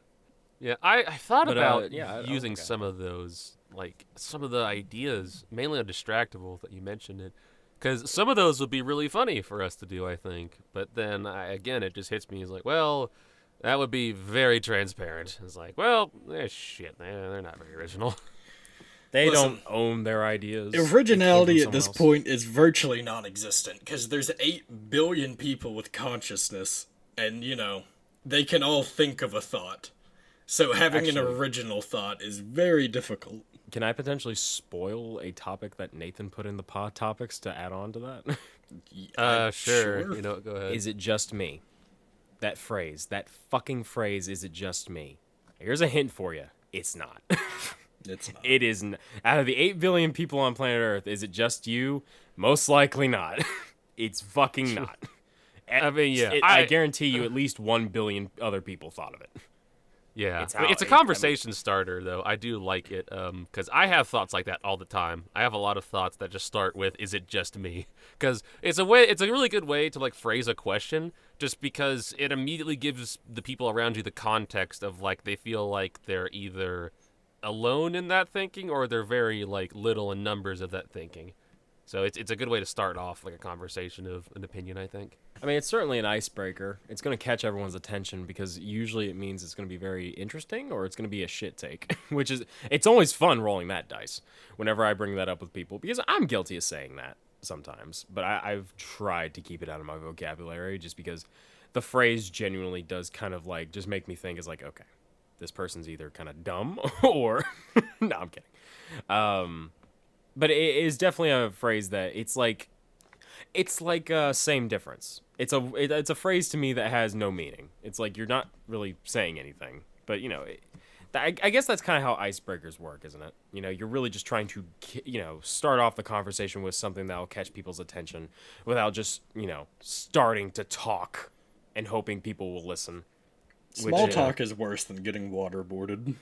Yeah, I thought about using okay. some of those, like, some of the ideas, mainly on Distractable that you mentioned it, because some of those would be really funny for us to do, I think. But then, again, it just hits me as like, well, that would be very transparent. It's like, well, shit, they're not very original. They don't own their ideas. Originality at this point is virtually non-existent, because there's 8 billion people with consciousness, and, they can all think of a thought. So having an original thought is very difficult. Can I potentially spoil a topic that Nathan put in the pod topics to add on to that? Sure. Go ahead. Is it just me? That fucking phrase, is it just me? Here's a hint for you. It's not. It's not. It is not. Out of the 8 billion people on planet Earth, is it just you? Most likely not. It's fucking not. I mean, yeah. I guarantee you at least 1 billion other people thought of it. Yeah, it's a conversation starter, though. I do like it, because I have thoughts like that all the time. I have a lot of thoughts that just start with, is it just me? Because it's a really good way to, like, phrase a question, just because it immediately gives the people around you the context of, like, they feel like they're either alone in that thinking, or they're very, like, little in numbers of that thinking. So it's a good way to start off, like, a conversation of an opinion, I think. I mean, it's certainly an icebreaker. It's going to catch everyone's attention because usually it means it's going to be very interesting or it's going to be a shit take, which is, it's always fun rolling that dice whenever I bring that up with people because I'm guilty of saying that sometimes, but I've tried to keep it out of my vocabulary just because the phrase genuinely does kind of like just make me think is like, okay, this person's either kind of dumb or, no, I'm kidding. But it is definitely a phrase that it's like same difference. It's a phrase to me that has no meaning. It's like you're not really saying anything, but I guess that's kind of how icebreakers work, isn't it? You know, you're really just trying to, start off the conversation with something that will catch people's attention without just, starting to talk and hoping people will listen. Small talk is worse than getting waterboarded.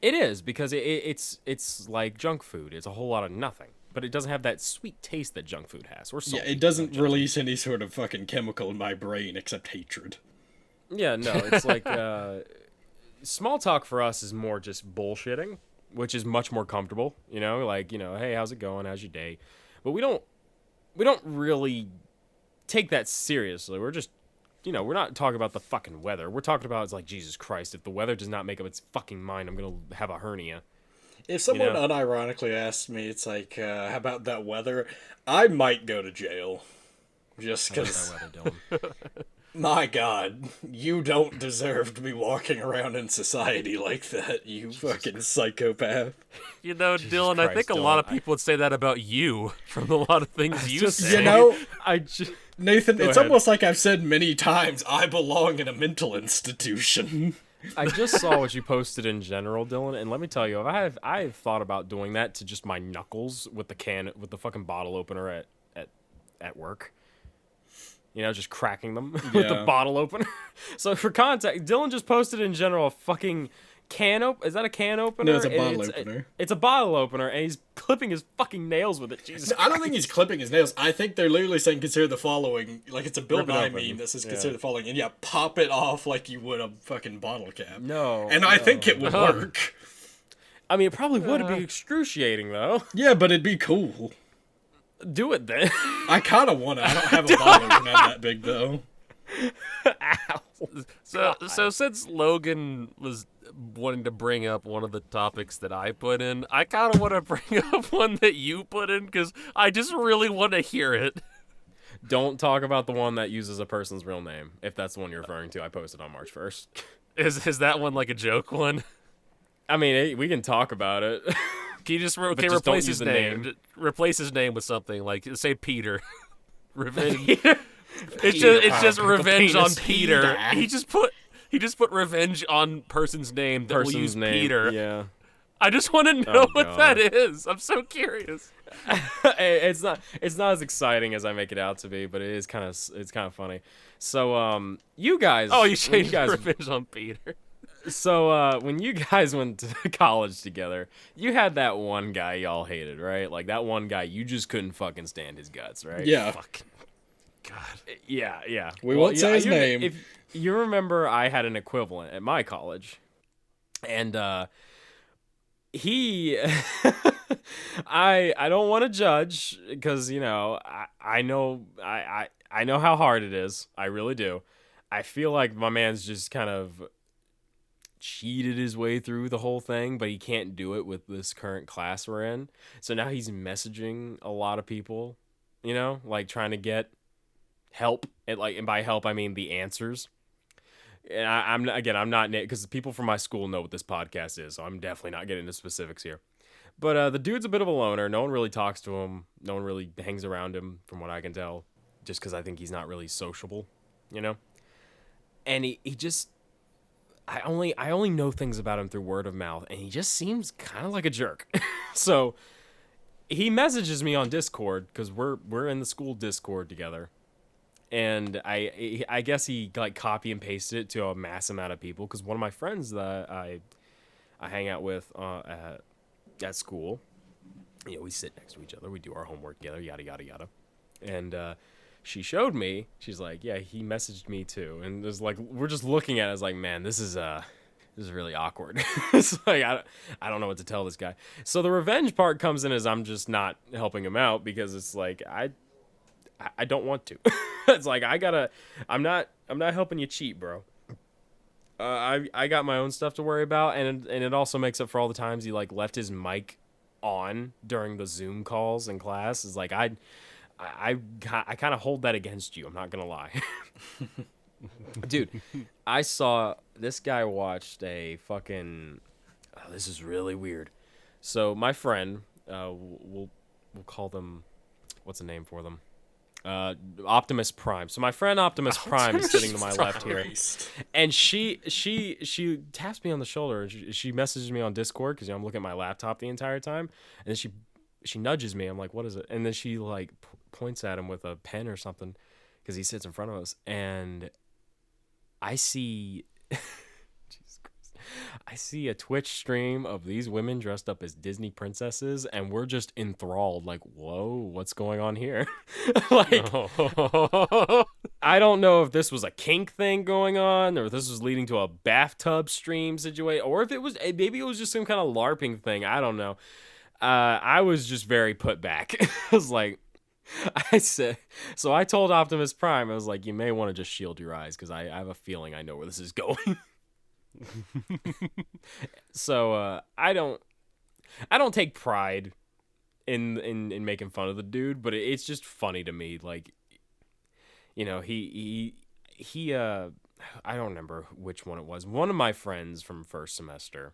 It is, because it's like junk food. It's a whole lot of nothing. But it doesn't have that sweet taste that junk food has. Or yeah, it doesn't release any sort of fucking chemical in my brain except hatred. Yeah, no, it's like... small talk for us is more just bullshitting, which is much more comfortable, like, hey, how's it going? How's your day? But we don't really take that seriously. We're just, we're not talking about the fucking weather. We're talking about, it's like, Jesus Christ, if the weather does not make up its fucking mind, I'm going to have a hernia. If someone unironically asked me, it's like, how about that weather? I might go to jail. Just because... My God, you don't deserve to be walking around in society like that, you fucking psychopath. Dillon, Christ, I think a lot of people would say that about you from a lot of things you say. Nathan, it's almost like I've said many times, I belong in a mental institution. I just saw what you posted in general, Dillon, and let me tell you, I've thought about doing that to just my knuckles with the fucking bottle opener at work. Just cracking them with the bottle opener. So for context, Dillon just posted in general a fucking can opener. Is that a can opener? No, it's a bottle opener. It's a bottle opener, and he's clipping his fucking nails with it. Jesus Christ. I don't think he's clipping his nails. I think they're literally saying consider the following. Like, it's a Bill Nye meme that says consider the following. And pop it off like you would a fucking bottle cap. No. And I think it would work. I mean, it probably would be excruciating, though. Yeah, but it'd be cool. Do it then. I kind of want to. I don't have a bottle opener that big, though. Ow. So since Logan was wanting to bring up one of the topics that I put in, I kind of want to bring up one that you put in because I just really want to hear it. Don't talk about the one that uses a person's real name, if that's the one you're referring to. I posted on March 1st. Is that one like a joke one? I mean, we can talk about it. Can you just replace his name? Replace his name with something like, say, Peter. Revenge. It's just revenge on Peter. He just put revenge on person's name that will use Peter. Yeah. I just want to know what that is. I'm so curious. It's not as exciting as I make it out to be, but it's kind of funny. So you guys. Oh, you changed revenge on Peter. So, when you guys went to college together, you had that one guy y'all hated, right? Like, that one guy, you just couldn't fucking stand his guts, right? Yeah. Fucking God. Yeah. We won't say his name. If you remember, I had an equivalent at my college. And, he... I don't want to judge, because, I know how hard it is. I really do. I feel like my man's just kind of... cheated his way through the whole thing, but he can't do it with this current class we're in. So now he's messaging a lot of people, like trying to get help. And by help, I mean the answers. And I'm not, because the people from my school know what this podcast is, so I'm definitely not getting into specifics here. But the dude's a bit of a loner. No one really talks to him. No one really hangs around him, from what I can tell, just because I think he's not really sociable, And he just... I only know things about him through word of mouth, and he just seems kind of like a jerk. So he messages me on Discord, because we're in the school Discord together, and I guess he like copy and pasted it to a mass amount of people, because one of my friends that I hang out with at school, we sit next to each other, we do our homework together, yada yada yada, and she showed me, she's like, yeah, he messaged me too. And there's like, we're just looking at it as like, man, this is really awkward. It's like, I don't know what to tell this guy. So the revenge part comes in as I'm just not helping him out, because it's like, I don't want to. It's like, I'm not helping you cheat, bro. I got my own stuff to worry about. And it also makes up for all the times he like left his mic on during the Zoom calls in class. It's like, I kind of hold that against you. I'm not going to lie. Dude, I saw this guy watched a fucking... Oh, this is really weird. So my friend, we'll call them... What's the name for them? Optimus Prime. So my friend Optimus Prime is sitting to my left here, and she taps me on the shoulder. And she messages me on Discord because I'm looking at my laptop the entire time, and then she nudges me. I'm like, what is it? And then she like points at him with a pen or something because he sits in front of us, and I see. I see a Twitch stream of these women dressed up as Disney princesses, and we're just enthralled. Like, whoa, what's going on here? Like, I don't know if this was a kink thing going on, or if this was leading to a bathtub stream situation, or if maybe it was just some kind of LARPing thing. I don't know. I was just very put back. I was like, so I told Optimus Prime, I was like, you may want to just shield your eyes because I have a feeling I know where this is going. So I don't take pride in making fun of the dude, but it's just funny to me. Like, you know, he I don't remember which one it was. One of my friends from first semester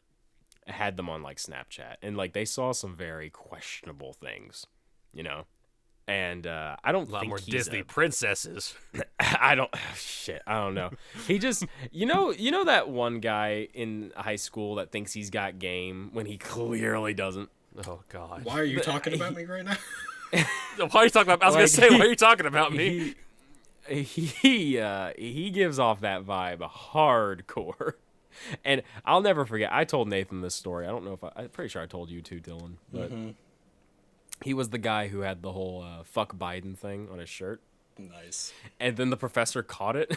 had them on like Snapchat, and like they saw some very questionable things, you know. And I don't think more he's Disney princesses. I don't know. He just you know that one guy in high school that thinks he's got game when he clearly doesn't. Oh God. Why are you talking about me right now? Why are you talking about? I was gonna say, why are you talking about me? He gives off that vibe hardcore. And I'll never forget. I told Nathan this story. I don't know if I'm pretty sure I told you too, Dillon. But he was the guy who had the whole fuck Biden thing on his shirt. Nice. And then the professor caught it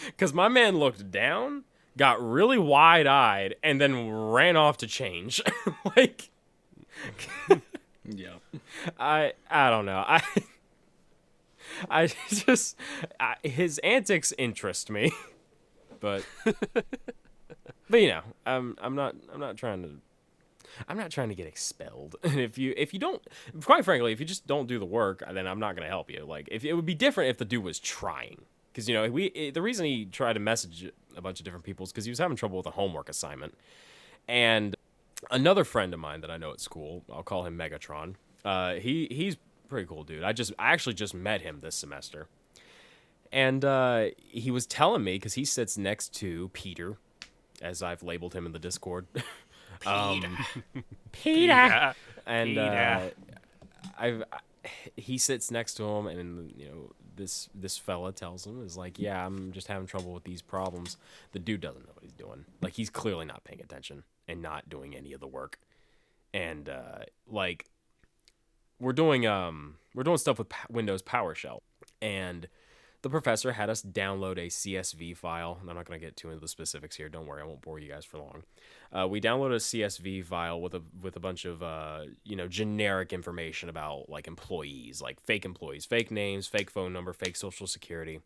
because my man looked down, got really wide-eyed, and then ran off to change. Like, yeah. I don't know. I just his antics interest me, but you know, I'm not trying to get expelled. And if you don't, quite frankly, if you just don't do the work, then I'm not gonna help you. Like, if it would be different if the dude was trying, because you know the reason he tried to message a bunch of different people is because he was having trouble with a homework assignment. And another friend of mine that I know at school, I'll call him Megatron. He's a pretty cool dude. I actually just met him this semester, and he was telling me because he sits next to Peter, as I've labeled him in the Discord. Peter. And he sits next to him, and you know this fella tells him is like, yeah, I'm just having trouble with these problems. The dude doesn't know what he's doing. Like, he's clearly not paying attention and not doing any of the work. And like we're doing stuff with Windows PowerShell, and the professor had us download a CSV file. I'm not going to get too into the specifics here. Don't worry, I won't bore you guys for long. We downloaded a CSV file with a bunch of generic information about like employees, like fake employees, fake names, fake phone number, fake social security.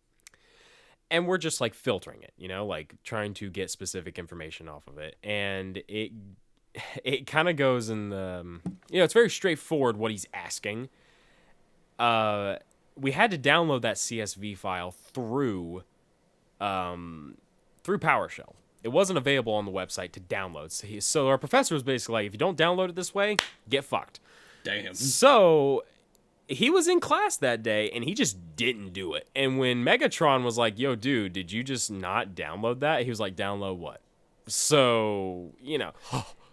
And we're just like filtering it, you know, like trying to get specific information off of it. And it kind of goes in the, it's very straightforward what he's asking. We had to download that CSV file through PowerShell. It wasn't available on the website to download. So our professor was basically like, if you don't download it this way, get fucked. Damn. So he was in class that day, and he just didn't do it. And when Megatron was like, yo, dude, did you just not download that? He was like, download what? So,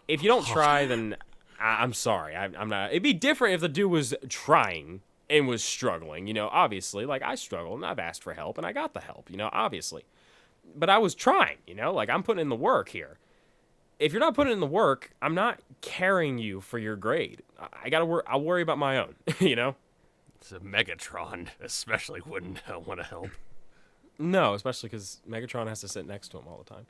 if you don't try, then I'm sorry. I'm not. It'd be different if the dude was trying and was struggling, obviously. Like, I struggled, and I've asked for help, and I got the help, obviously. But I was trying, like, I'm putting in the work here. If you're not putting in the work, I'm not carrying you for your grade. I'll worry about my own, It's a Megatron, especially wouldn't want to help. No, especially because Megatron has to sit next to him all the time.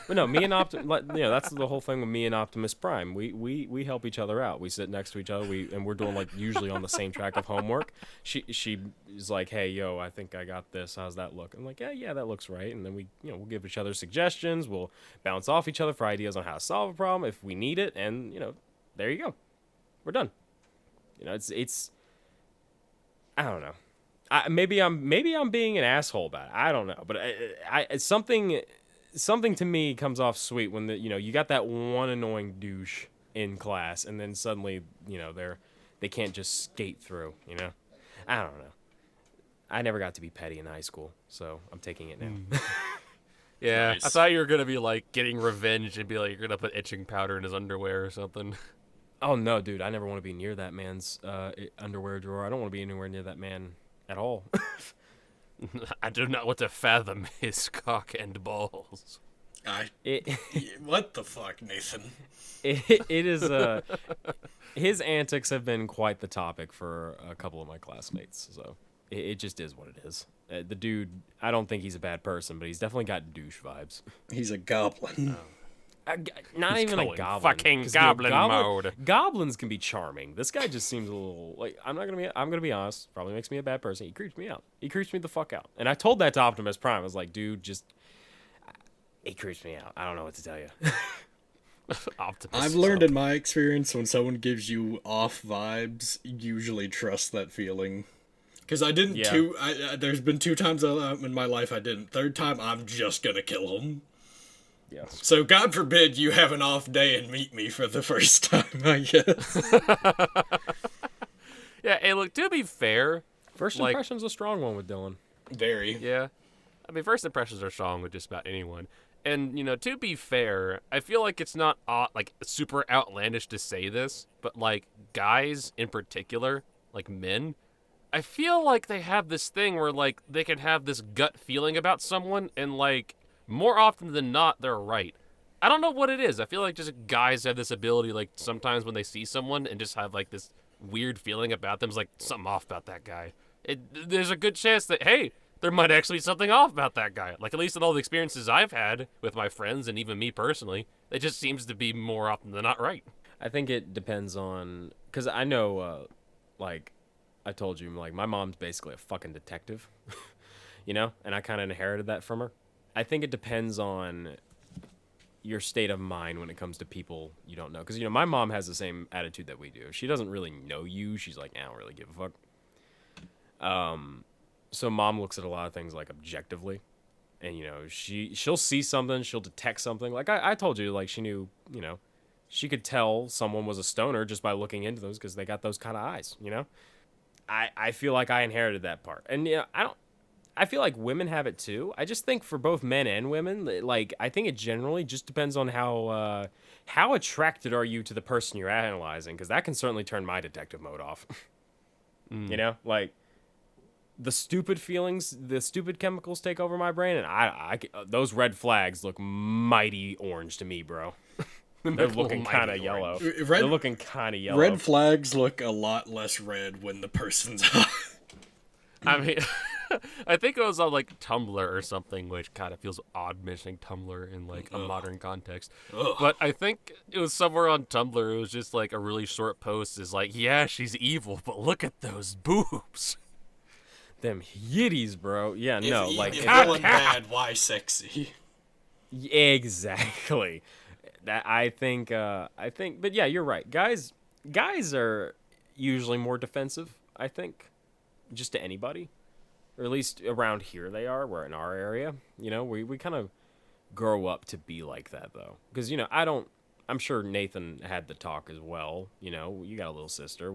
But no, me and that's the whole thing with me and Optimus Prime. We help each other out. We sit next to each other. And we're doing like usually on the same track of homework. She is like, hey, yo, I think I got this. How's that look? I'm like, yeah, that looks right. And then we'll give each other suggestions. We'll bounce off each other for ideas on how to solve a problem if we need it. And there you go. We're done. It's I don't know. Maybe I'm being an asshole about it. I don't know, but it's something to me comes off sweet when you got that one annoying douche in class, and then suddenly they can't just skate through. I don't know. I never got to be petty in high school, so I'm taking it now. Yeah, Nice. I thought you were gonna be like getting revenge and be like you're gonna put itching powder in his underwear or something. Oh no, dude! I never want to be near that man's underwear drawer. I don't want to be anywhere near that man at all. I do not want to fathom his cock and balls. What the fuck, Nathan? It is his antics have been quite the topic for a couple of my classmates. So it just is what it is. The dude, I don't think he's a bad person, but he's definitely got douche vibes. He's a goblin. Not He's even a going goblin. fucking 'Cause, goblin mode. Goblins can be charming. This guy just seems a little like I'm gonna be honest. Probably makes me a bad person. He creeps me out. He creeps me the fuck out. And I told that to Optimus Prime. I was like, dude, he creeps me out. I don't know what to tell you. Optimus. I've learned in my experience when someone gives you off vibes, usually trust that feeling. Because I didn't there's been 2 times in my life I didn't. Third time, I'm just gonna kill him. Yeah. So God forbid you have an off day and meet me for the first time, I guess. Yeah, hey, look, to be fair, First impression's a strong one with Dillon. Very. yeah. I mean, first impressions are strong with just about anyone. And, to be fair, I feel like it's not, super outlandish to say this, but, guys in particular, men, I feel like they have this thing where, they can have this gut feeling about someone, and, more often than not, they're right. I don't know what it is. I feel like just guys have this ability, sometimes when they see someone and just have, this weird feeling about them, it's something off about that guy. There's a good chance that, hey, there might actually be something off about that guy. At least in all the experiences I've had with my friends and even me personally, it just seems to be more often than not right. I think it depends on, because I know, I told you, my mom's basically a fucking detective, and I kind of inherited that from her. I think it depends on your state of mind when it comes to people you don't know. Because, my mom has the same attitude that we do. She doesn't really know you. She's like, I don't really give a fuck. So mom looks at a lot of things, objectively. And, she'll see something. She'll detect something. I told you, she knew, she could tell someone was a stoner just by looking into those because they got those kind of eyes, I feel like I inherited that part. And, I feel like women have it too. I just think for both men and women, I think it generally just depends on how attracted are you to the person you're analyzing, because that can certainly turn my detective mode off. The stupid feelings, the stupid chemicals take over my brain, and I those red flags look mighty orange to me, bro. They're looking kind of yellow. They're looking kind of yellow. Red flags look a lot less red when the person's hot. I mean, I think it was on Tumblr or something, which kind of feels odd mentioning Tumblr in a modern context. Ugh. But I think it was somewhere on Tumblr. It was just a really short post. Is yeah, she's evil, but look at those boobs. Them yitties, bro. Yeah, no, if villain bad, why sexy? Exactly. That I think, but yeah, you're right. Guys are usually more defensive, I think, just to anybody, or at least around here they are. We're in our area, we kind of grow up to be like that though, because I'm sure Nathan had the talk as well. You got a little sister.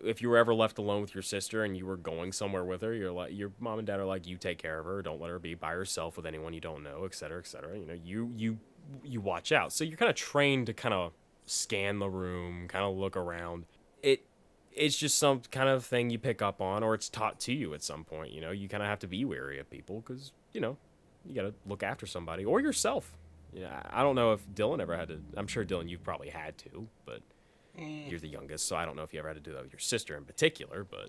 If you were ever left alone with your sister and you were going somewhere with her, your mom and dad are like, you take care of her. Don't let her be by herself with anyone you don't know, et cetera, et cetera. You watch out. So you're kind of trained to kind of scan the room, kind of look around. It's just some kind of thing you pick up on, or it's taught to you at some point. You kind of have to be wary of people because, you got to look after somebody or yourself. Yeah, I don't know if Dillon ever had to. I'm sure, Dillon, you've probably had to, but you're the youngest, so I don't know if you ever had to do that with your sister in particular, but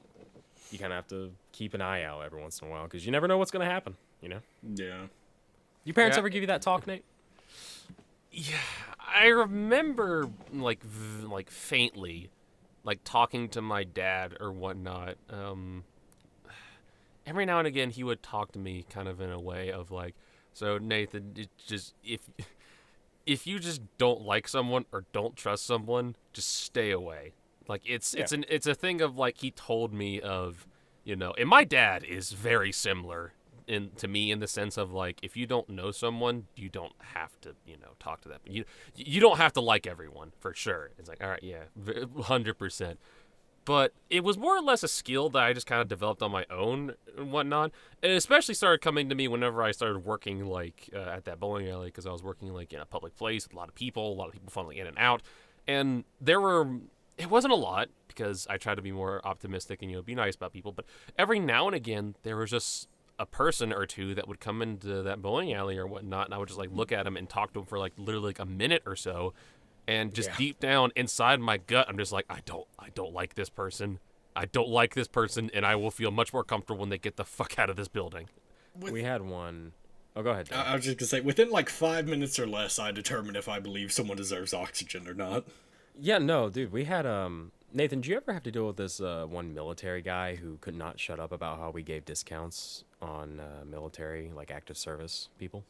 you kind of have to keep an eye out every once in a while because you never know what's going to happen, Yeah. Your parents ever give you that talk, Nate? Yeah, I remember, faintly, talking to my dad or whatnot. Every now and again, he would talk to me kind of in a way of, so, Nathan, it's just, if you just don't like someone or don't trust someone, just stay away. It's a thing of, he told me of, and my dad is very similar to me in the sense of if you don't know someone, you don't have to talk to them. You don't have to like everyone for sure. It's all right, yeah, 100%. but it was more or less a skill that I just kind of developed on my own and whatnot. And it especially started coming to me whenever I started working like at that bowling alley, because I was working like in a public place with a lot of people funneling in and out. And it wasn't a lot because I tried to be more optimistic and, be nice about people. But every now and again, there was just a person or two that would come into that bowling alley or whatnot. And I would just like look at them and talk to them for like literally like a minute or so. And just deep down inside my gut, I'm just like, I don't like this person. I don't like this person, and I will feel much more comfortable when they get the fuck out of this building. We had one. Oh, go ahead, Dan. I was just gonna say, within like 5 minutes or less, I determine if I believe someone deserves oxygen or not. Yeah, no, dude. We had Nathan. Did you ever have to deal with this one military guy who could not shut up about how we gave discounts on military, like active service people?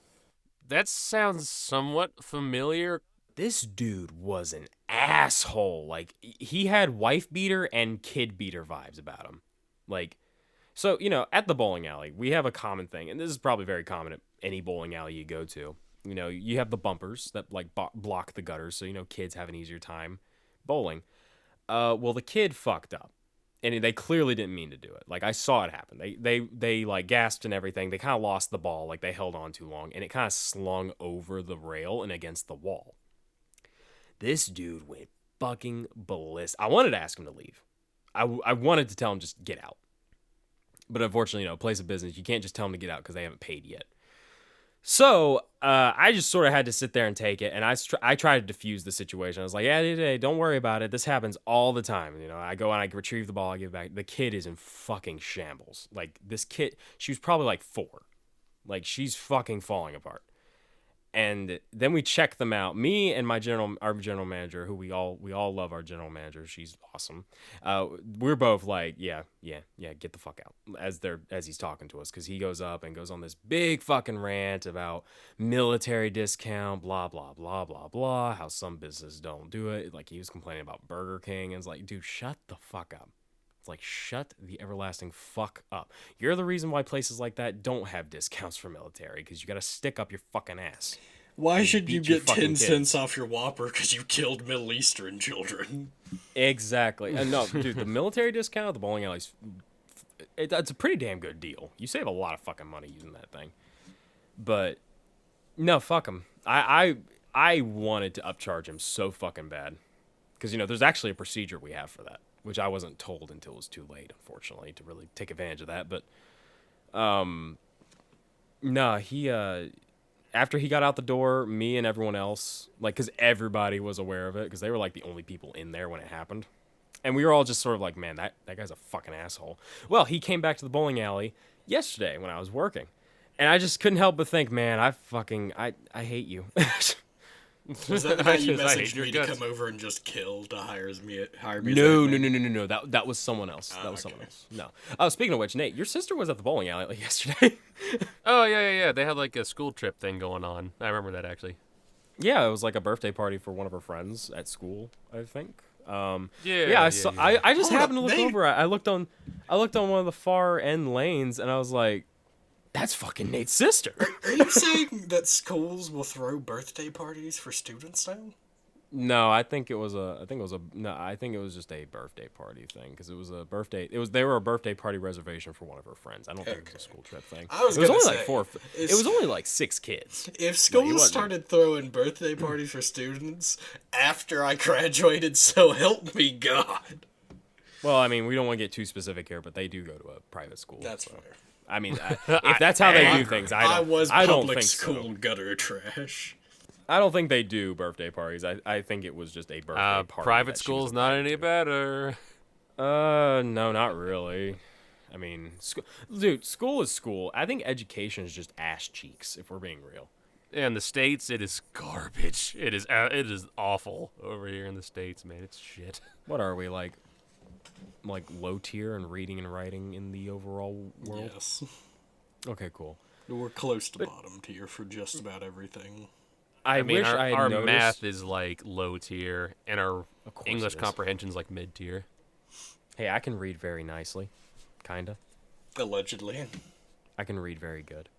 That sounds somewhat familiar. This dude was an asshole. Like, he had wife beater and kid beater vibes about him. Like, so, at the bowling alley, we have a common thing, and this is probably very common at any bowling alley you go to. You have the bumpers that, like, block the gutters, so, kids have an easier time bowling. Well, the kid fucked up, and they clearly didn't mean to do it. Like, I saw it happen. They like, gasped and everything. They kind of lost the ball. Like, they held on too long, and it kind of slung over the rail and against the wall. This dude went fucking ballistic. I wanted to ask him to leave. I wanted to tell him just get out. But unfortunately, place of business, you can't just tell them to get out because they haven't paid yet. So I just sort of had to sit there and take it. And I tried to diffuse the situation. I was like, yeah, don't worry about it. This happens all the time. I go and I retrieve the ball. I give it back. The kid is in fucking shambles. Like, this kid, she was probably like 4. Like, she's fucking falling apart. And then we check them out. Me and our general manager, who we all love our general manager. She's awesome. We're both like, yeah, get the fuck out as he's talking to us, because he goes up and goes on this big fucking rant about military discount, blah blah blah blah blah. How some businesses don't do it. Like, he was complaining about Burger King, and it's like, dude, shut the fuck up. It's like, shut the everlasting fuck up. You're the reason why places like that don't have discounts for military, because you got to stick up your fucking ass. Why should you get 10 cents off your Whopper because you killed Middle Eastern children? Exactly. No, dude, the military discount at the bowling alley's, it's a pretty damn good deal. You save a lot of fucking money using that thing. But, no, fuck him. I wanted to upcharge him so fucking bad. Because, there's actually a procedure we have for that, which I wasn't told until it was too late, unfortunately, to really take advantage of that. But, no, he, after he got out the door, me and everyone else, like, because everybody was aware of it, because they were, like, the only people in there when it happened. And we were all just sort of like, man, that guy's a fucking asshole. Well, he came back to the bowling alley yesterday when I was working. And I just couldn't help but think, man, I hate you. Was that the guy you messaged me to come over and just kill to hire me? No. That was someone else. Someone else. No. Oh, speaking of which, Nate, your sister was at the bowling alley yesterday. Oh, yeah. They had like a school trip thing going on. I remember that, actually. Yeah, it was like a birthday party for one of her friends at school, I think. I just happened to look over. I looked on one of the far end lanes, and I was like, that's fucking Nate's sister. Are you saying that schools will throw birthday parties for students now? No, I think it was just a birthday party thing, because it was a birthday. They were a birthday party reservation for one of her friends. I don't think it was a school trip thing. It was only like 6 kids. If schools started throwing birthday parties for students after I graduated, so help me God. Well, I mean, we don't want to get too specific here, but they do go to a private school. That's fair. I mean, if that's how they do things, I don't think school gutter trash. I don't think they do birthday parties. I think it was just a birthday party. Private school's not any better. No, not really. I mean, school is school. I think education is just ass cheeks, if we're being real. In the States, it is garbage. It is awful over here in the States, man. It's shit. What are we, like low tier in reading and writing in the overall world? Yes. Okay, cool. We're close to bottom tier for just about everything. I mean, wish our noticed. math is like low tier, and our English comprehension's like mid tier. Hey, I can read very nicely, kinda. Allegedly. I can read very good.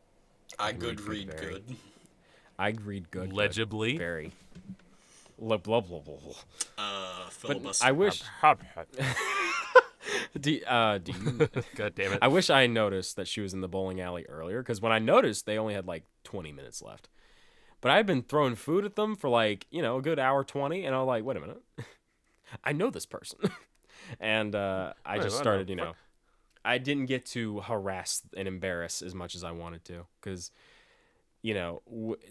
I could read good. I read good. Legibly. Good. Very. Blah, blah, blah, blah. Filibuster. I wish. Do you? God damn it. I wish I noticed that she was in the bowling alley earlier, because when I noticed, they only had like 20 minutes left. But I've been throwing food at them for like, a good hour 20, and I was like, wait a minute. I know this person. And I just started, I didn't get to harass and embarrass as much as I wanted to, because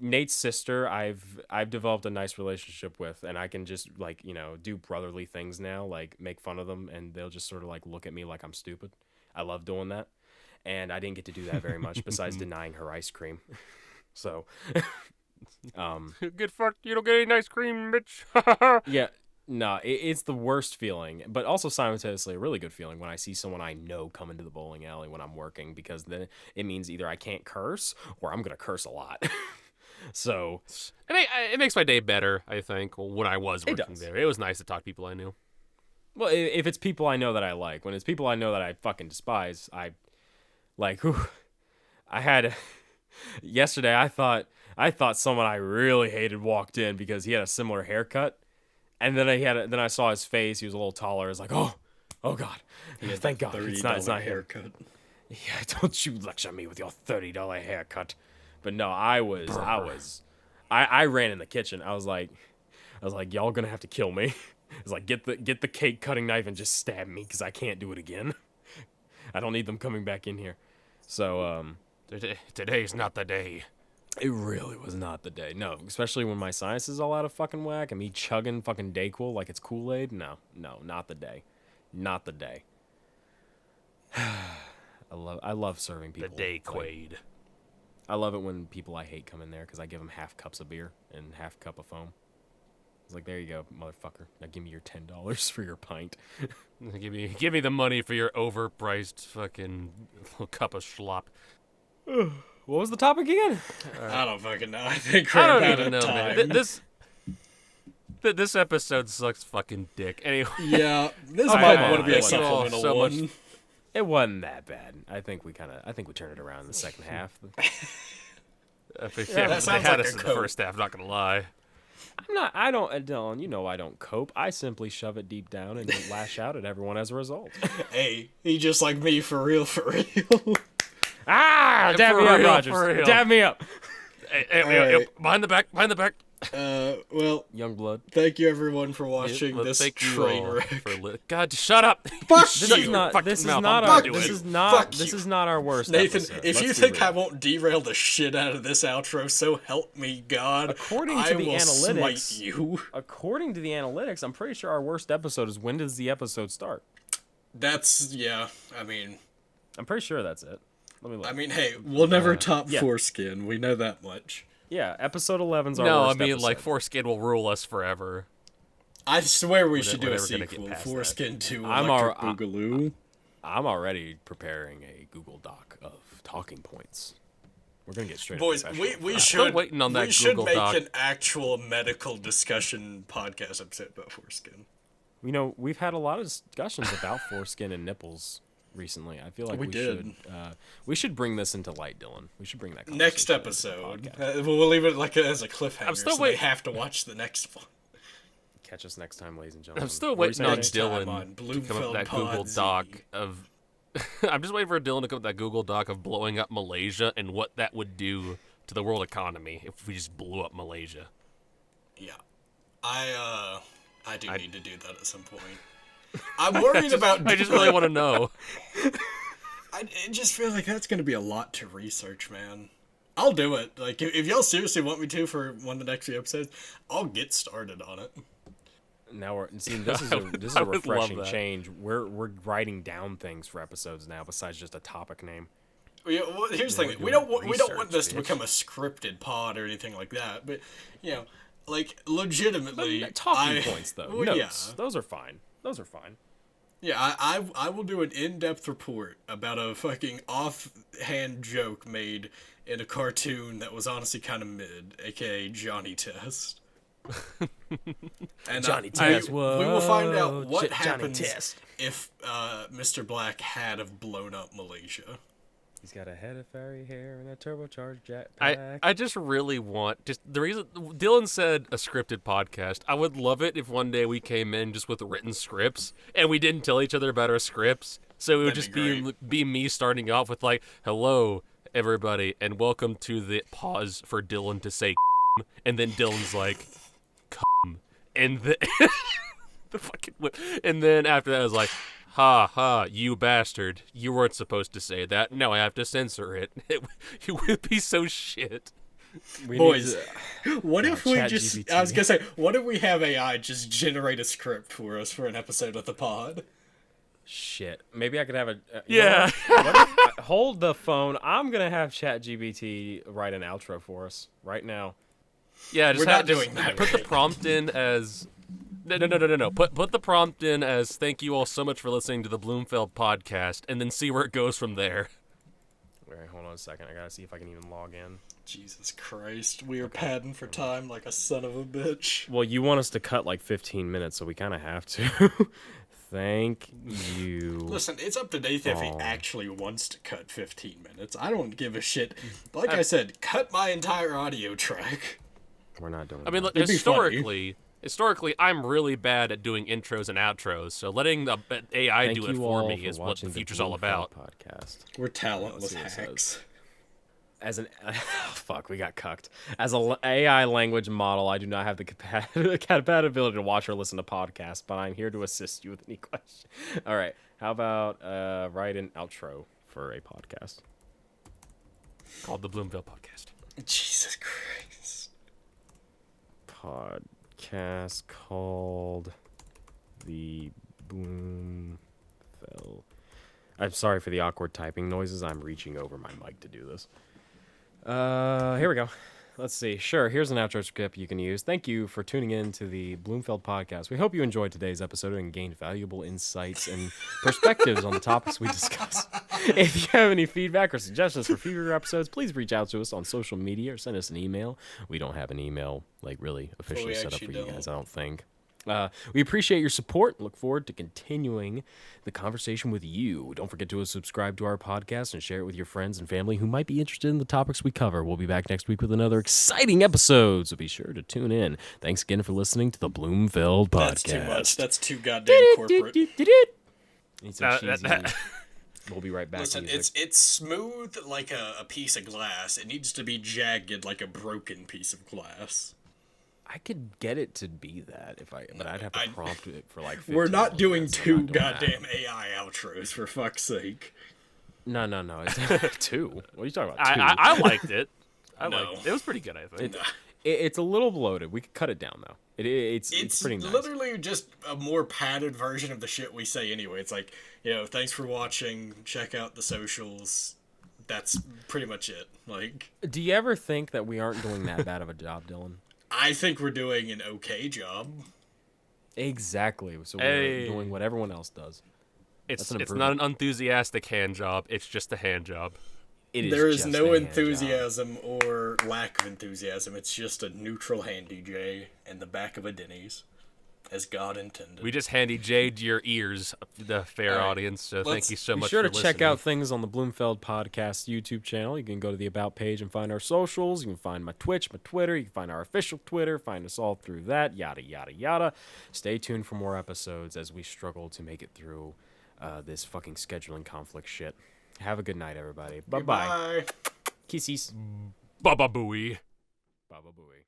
Nate's sister I've developed a nice relationship with, and I can just like do brotherly things now, like make fun of them, and they'll just sort of like look at me like I'm stupid. I love doing that, and I didn't get to do that very much besides denying her ice cream. So Get fucked, you don't get any ice cream, bitch. yeah. No, it's the worst feeling, but also simultaneously a really good feeling when I see someone I know come into the bowling alley when I'm working, because then it means either I can't curse or I'm going to curse a lot. So it makes my day better, I think, when I was working there. It was nice to talk to people I knew. Well, if it's people I know that I like. When it's people I know that I fucking despise, I had yesterday I thought someone I really hated walked in because he had a similar haircut. And then I saw his face. He was a little taller. I was like, oh God, thank God, it's not haircut. Yeah, don't you lecture me with your $30 haircut. But no, I ran in the kitchen. I was like, y'all gonna have to kill me. I was like, get the cake cutting knife and just stab me, because I can't do it again. I don't need them coming back in here. So today's not the day. It really was not the day. No, especially when my sinus is all out of fucking whack and me chugging fucking Dayquil like it's Kool-Aid. No, not the day. Not the day. I love serving people. The Dayquaid. I love it when people I hate come in there, because I give them half cups of beer and half cup of foam. It's like, there you go, motherfucker. Now give me your $10 for your pint. Give me the money for your overpriced fucking cup of schlop. What was the topic again? I don't fucking know. I think we're out of time. Man. This episode sucks fucking dick. Anyway. Yeah, this might want to be a supplemental one. It wasn't that bad. I think we turned it around in the second half. They had us in the first half, not gonna lie. Dillon, I don't cope. I simply shove it deep down and lash out at everyone as a result. Hey, he just like me, for real. Dab me up, Rogers. Dab me up. Hey, behind the back. Well, Youngblood. Thank you everyone for watching this train wreck. God, shut up. Fuck This you. is not our worst Nathan, episode. if you think I won't derail the shit out of this outro, so help me God. According to the analytics, smite you. According to the analytics, I'm pretty sure our worst episode is when does the episode start? I'm pretty sure that's it. Let me look. I mean, hey, we'll never top Foreskin. We know that much. Yeah, episode 11's our worst episode. Like, Foreskin will rule us forever. I swear we should do a sequel. Foreskin 2 Electric Boogaloo. I'm already preparing a Google Doc of talking points. We're going to get straight Boys, we should make an actual medical discussion podcast episode about Foreskin. We've had a lot of discussions about foreskin and nipples recently. I feel like we should bring this into light, Dillon. We should bring that next episode. We'll leave it like as a cliffhanger. I'm still they have to watch the next one. Catch us next time, ladies and gentlemen. I'm still waiting on Dillon on to come up with that Google Doc of. I'm just waiting for Dillon to come up with that Google Doc of blowing up Malaysia and what that would do to the world economy if we just blew up Malaysia. Yeah, I do need to do that at some point. I'm worried about. I just really want to know. I just feel like that's going to be a lot to research, man. I'll do it. Like, if y'all seriously want me to for one of the next few episodes, I'll get started on it. Now this is a refreshing change. We're writing down things for episodes now besides just a topic name. Well, here's the thing: we don't want this to become a scripted pod or anything like that. But like legitimately, talking points though. Notes, those are fine. Yeah, I will do an in-depth report about a fucking offhand joke made in a cartoon that was honestly kind of mid, aka Johnny Test. And Johnny Test. We will find out what happens if Mr. Black had have blown up Malaysia. He's got a head of fairy hair and a turbocharged jetpack. I just really want the reason Dillon said a scripted podcast. I would love it if one day we came in just with written scripts and we didn't tell each other about our scripts. So it would just be me starting off with like, "Hello, everybody, and welcome to the pause for Dillon to say," and then Dillon's like, "Cum," and the fucking, and then after that I was like, "Ha ha, you bastard! You weren't supposed to say that. Now I have to censor it." It would be so shit. Boys, what if we just... GPT. I was gonna say, what if we have AI just generate a script for us for an episode of the pod? Shit. Maybe I could have a... yeah. Hold the phone. I'm gonna have ChatGPT write an outro for us right now. Yeah, just We're not doing that. Put the prompt in as... No. Put the prompt in as "Thank you all so much for listening to the Bloomfeld podcast," and then see where it goes from there. All right, hold on a second. I gotta see if I can even log in. Jesus Christ, we are padding for time like a son of a bitch. Well, you want us to cut like 15 minutes, so we kind of have to. Thank you. Listen, it's up to Nathan if he actually wants to cut 15 minutes. I don't give a shit. Like I said, cut my entire audio track. We're not doing I mean, historically, I'm really bad at doing intros and outros, so letting the AI do it for me is what the future's all about. Podcast. We're talentless hacks. As an fuck, we got cucked. As an AI language model, I do not have the compatibility to watch or listen to podcasts, but I'm here to assist you with any question. All right, how about write an outro for a podcast called the Bloomfeld Podcast? Jesus Christ. Podcast called the Bloomfeld. I'm sorry for the awkward typing noises. I'm reaching over my mic to do this. Here we go. Let's see. Sure, here's an outro script you can use. Thank you for tuning in to the Bloomfeld podcast. We hope you enjoyed today's episode and gained valuable insights and perspectives on the topics we discussed. If you have any feedback or suggestions for future episodes, please reach out to us on social media or send us an email. We don't have an email like really officially set up for you guys, I don't think. We appreciate your support and look forward to continuing the conversation with you. Don't forget to subscribe to our podcast and share it with your friends and family who might be interested in the topics we cover. We'll be back next week with another exciting episode, so be sure to tune in. Thanks again for listening to the Bloomfeld podcast. That's too much. That's too goddamn corporate. Need some cheesy. We'll be right back. Listen, it's smooth like a piece of glass. It needs to be jagged like a broken piece of glass. I could get it to be that but I'd have to prompt it for like 15 We're not doing minutes, two goddamn AI outros, for fuck's sake. No. It's two. What are you talking about? Two? I liked it. It was pretty good, I think. It's a little bloated. We could cut it down, though. It's pretty nice. It's literally just a more padded version of the shit we say anyway. It's like, thanks for watching. Check out the socials. That's pretty much it. Like, do you ever think that we aren't doing that bad of a job, Dillon? I think we're doing an okay job. Exactly. So we're doing what everyone else does. It's not an enthusiastic hand job. It's just a hand job. There is no enthusiasm or lack of enthusiasm. It's just a neutral hand DJ in the back of a Denny's, as God intended. We just handy J'd your ears, the fair audience. So thank you so much for listening. Be sure to check out things on the Bloomfeld Podcast YouTube channel. You can go to the About page and find our socials. You can find my Twitch, my Twitter. You can find our official Twitter. Find us all through that. Yada, yada, yada. Stay tuned for more episodes as we struggle to make it through this fucking scheduling conflict shit. Have a good night, everybody. Bye-bye. Goodbye. Kisses. Baba booey. Baba booey.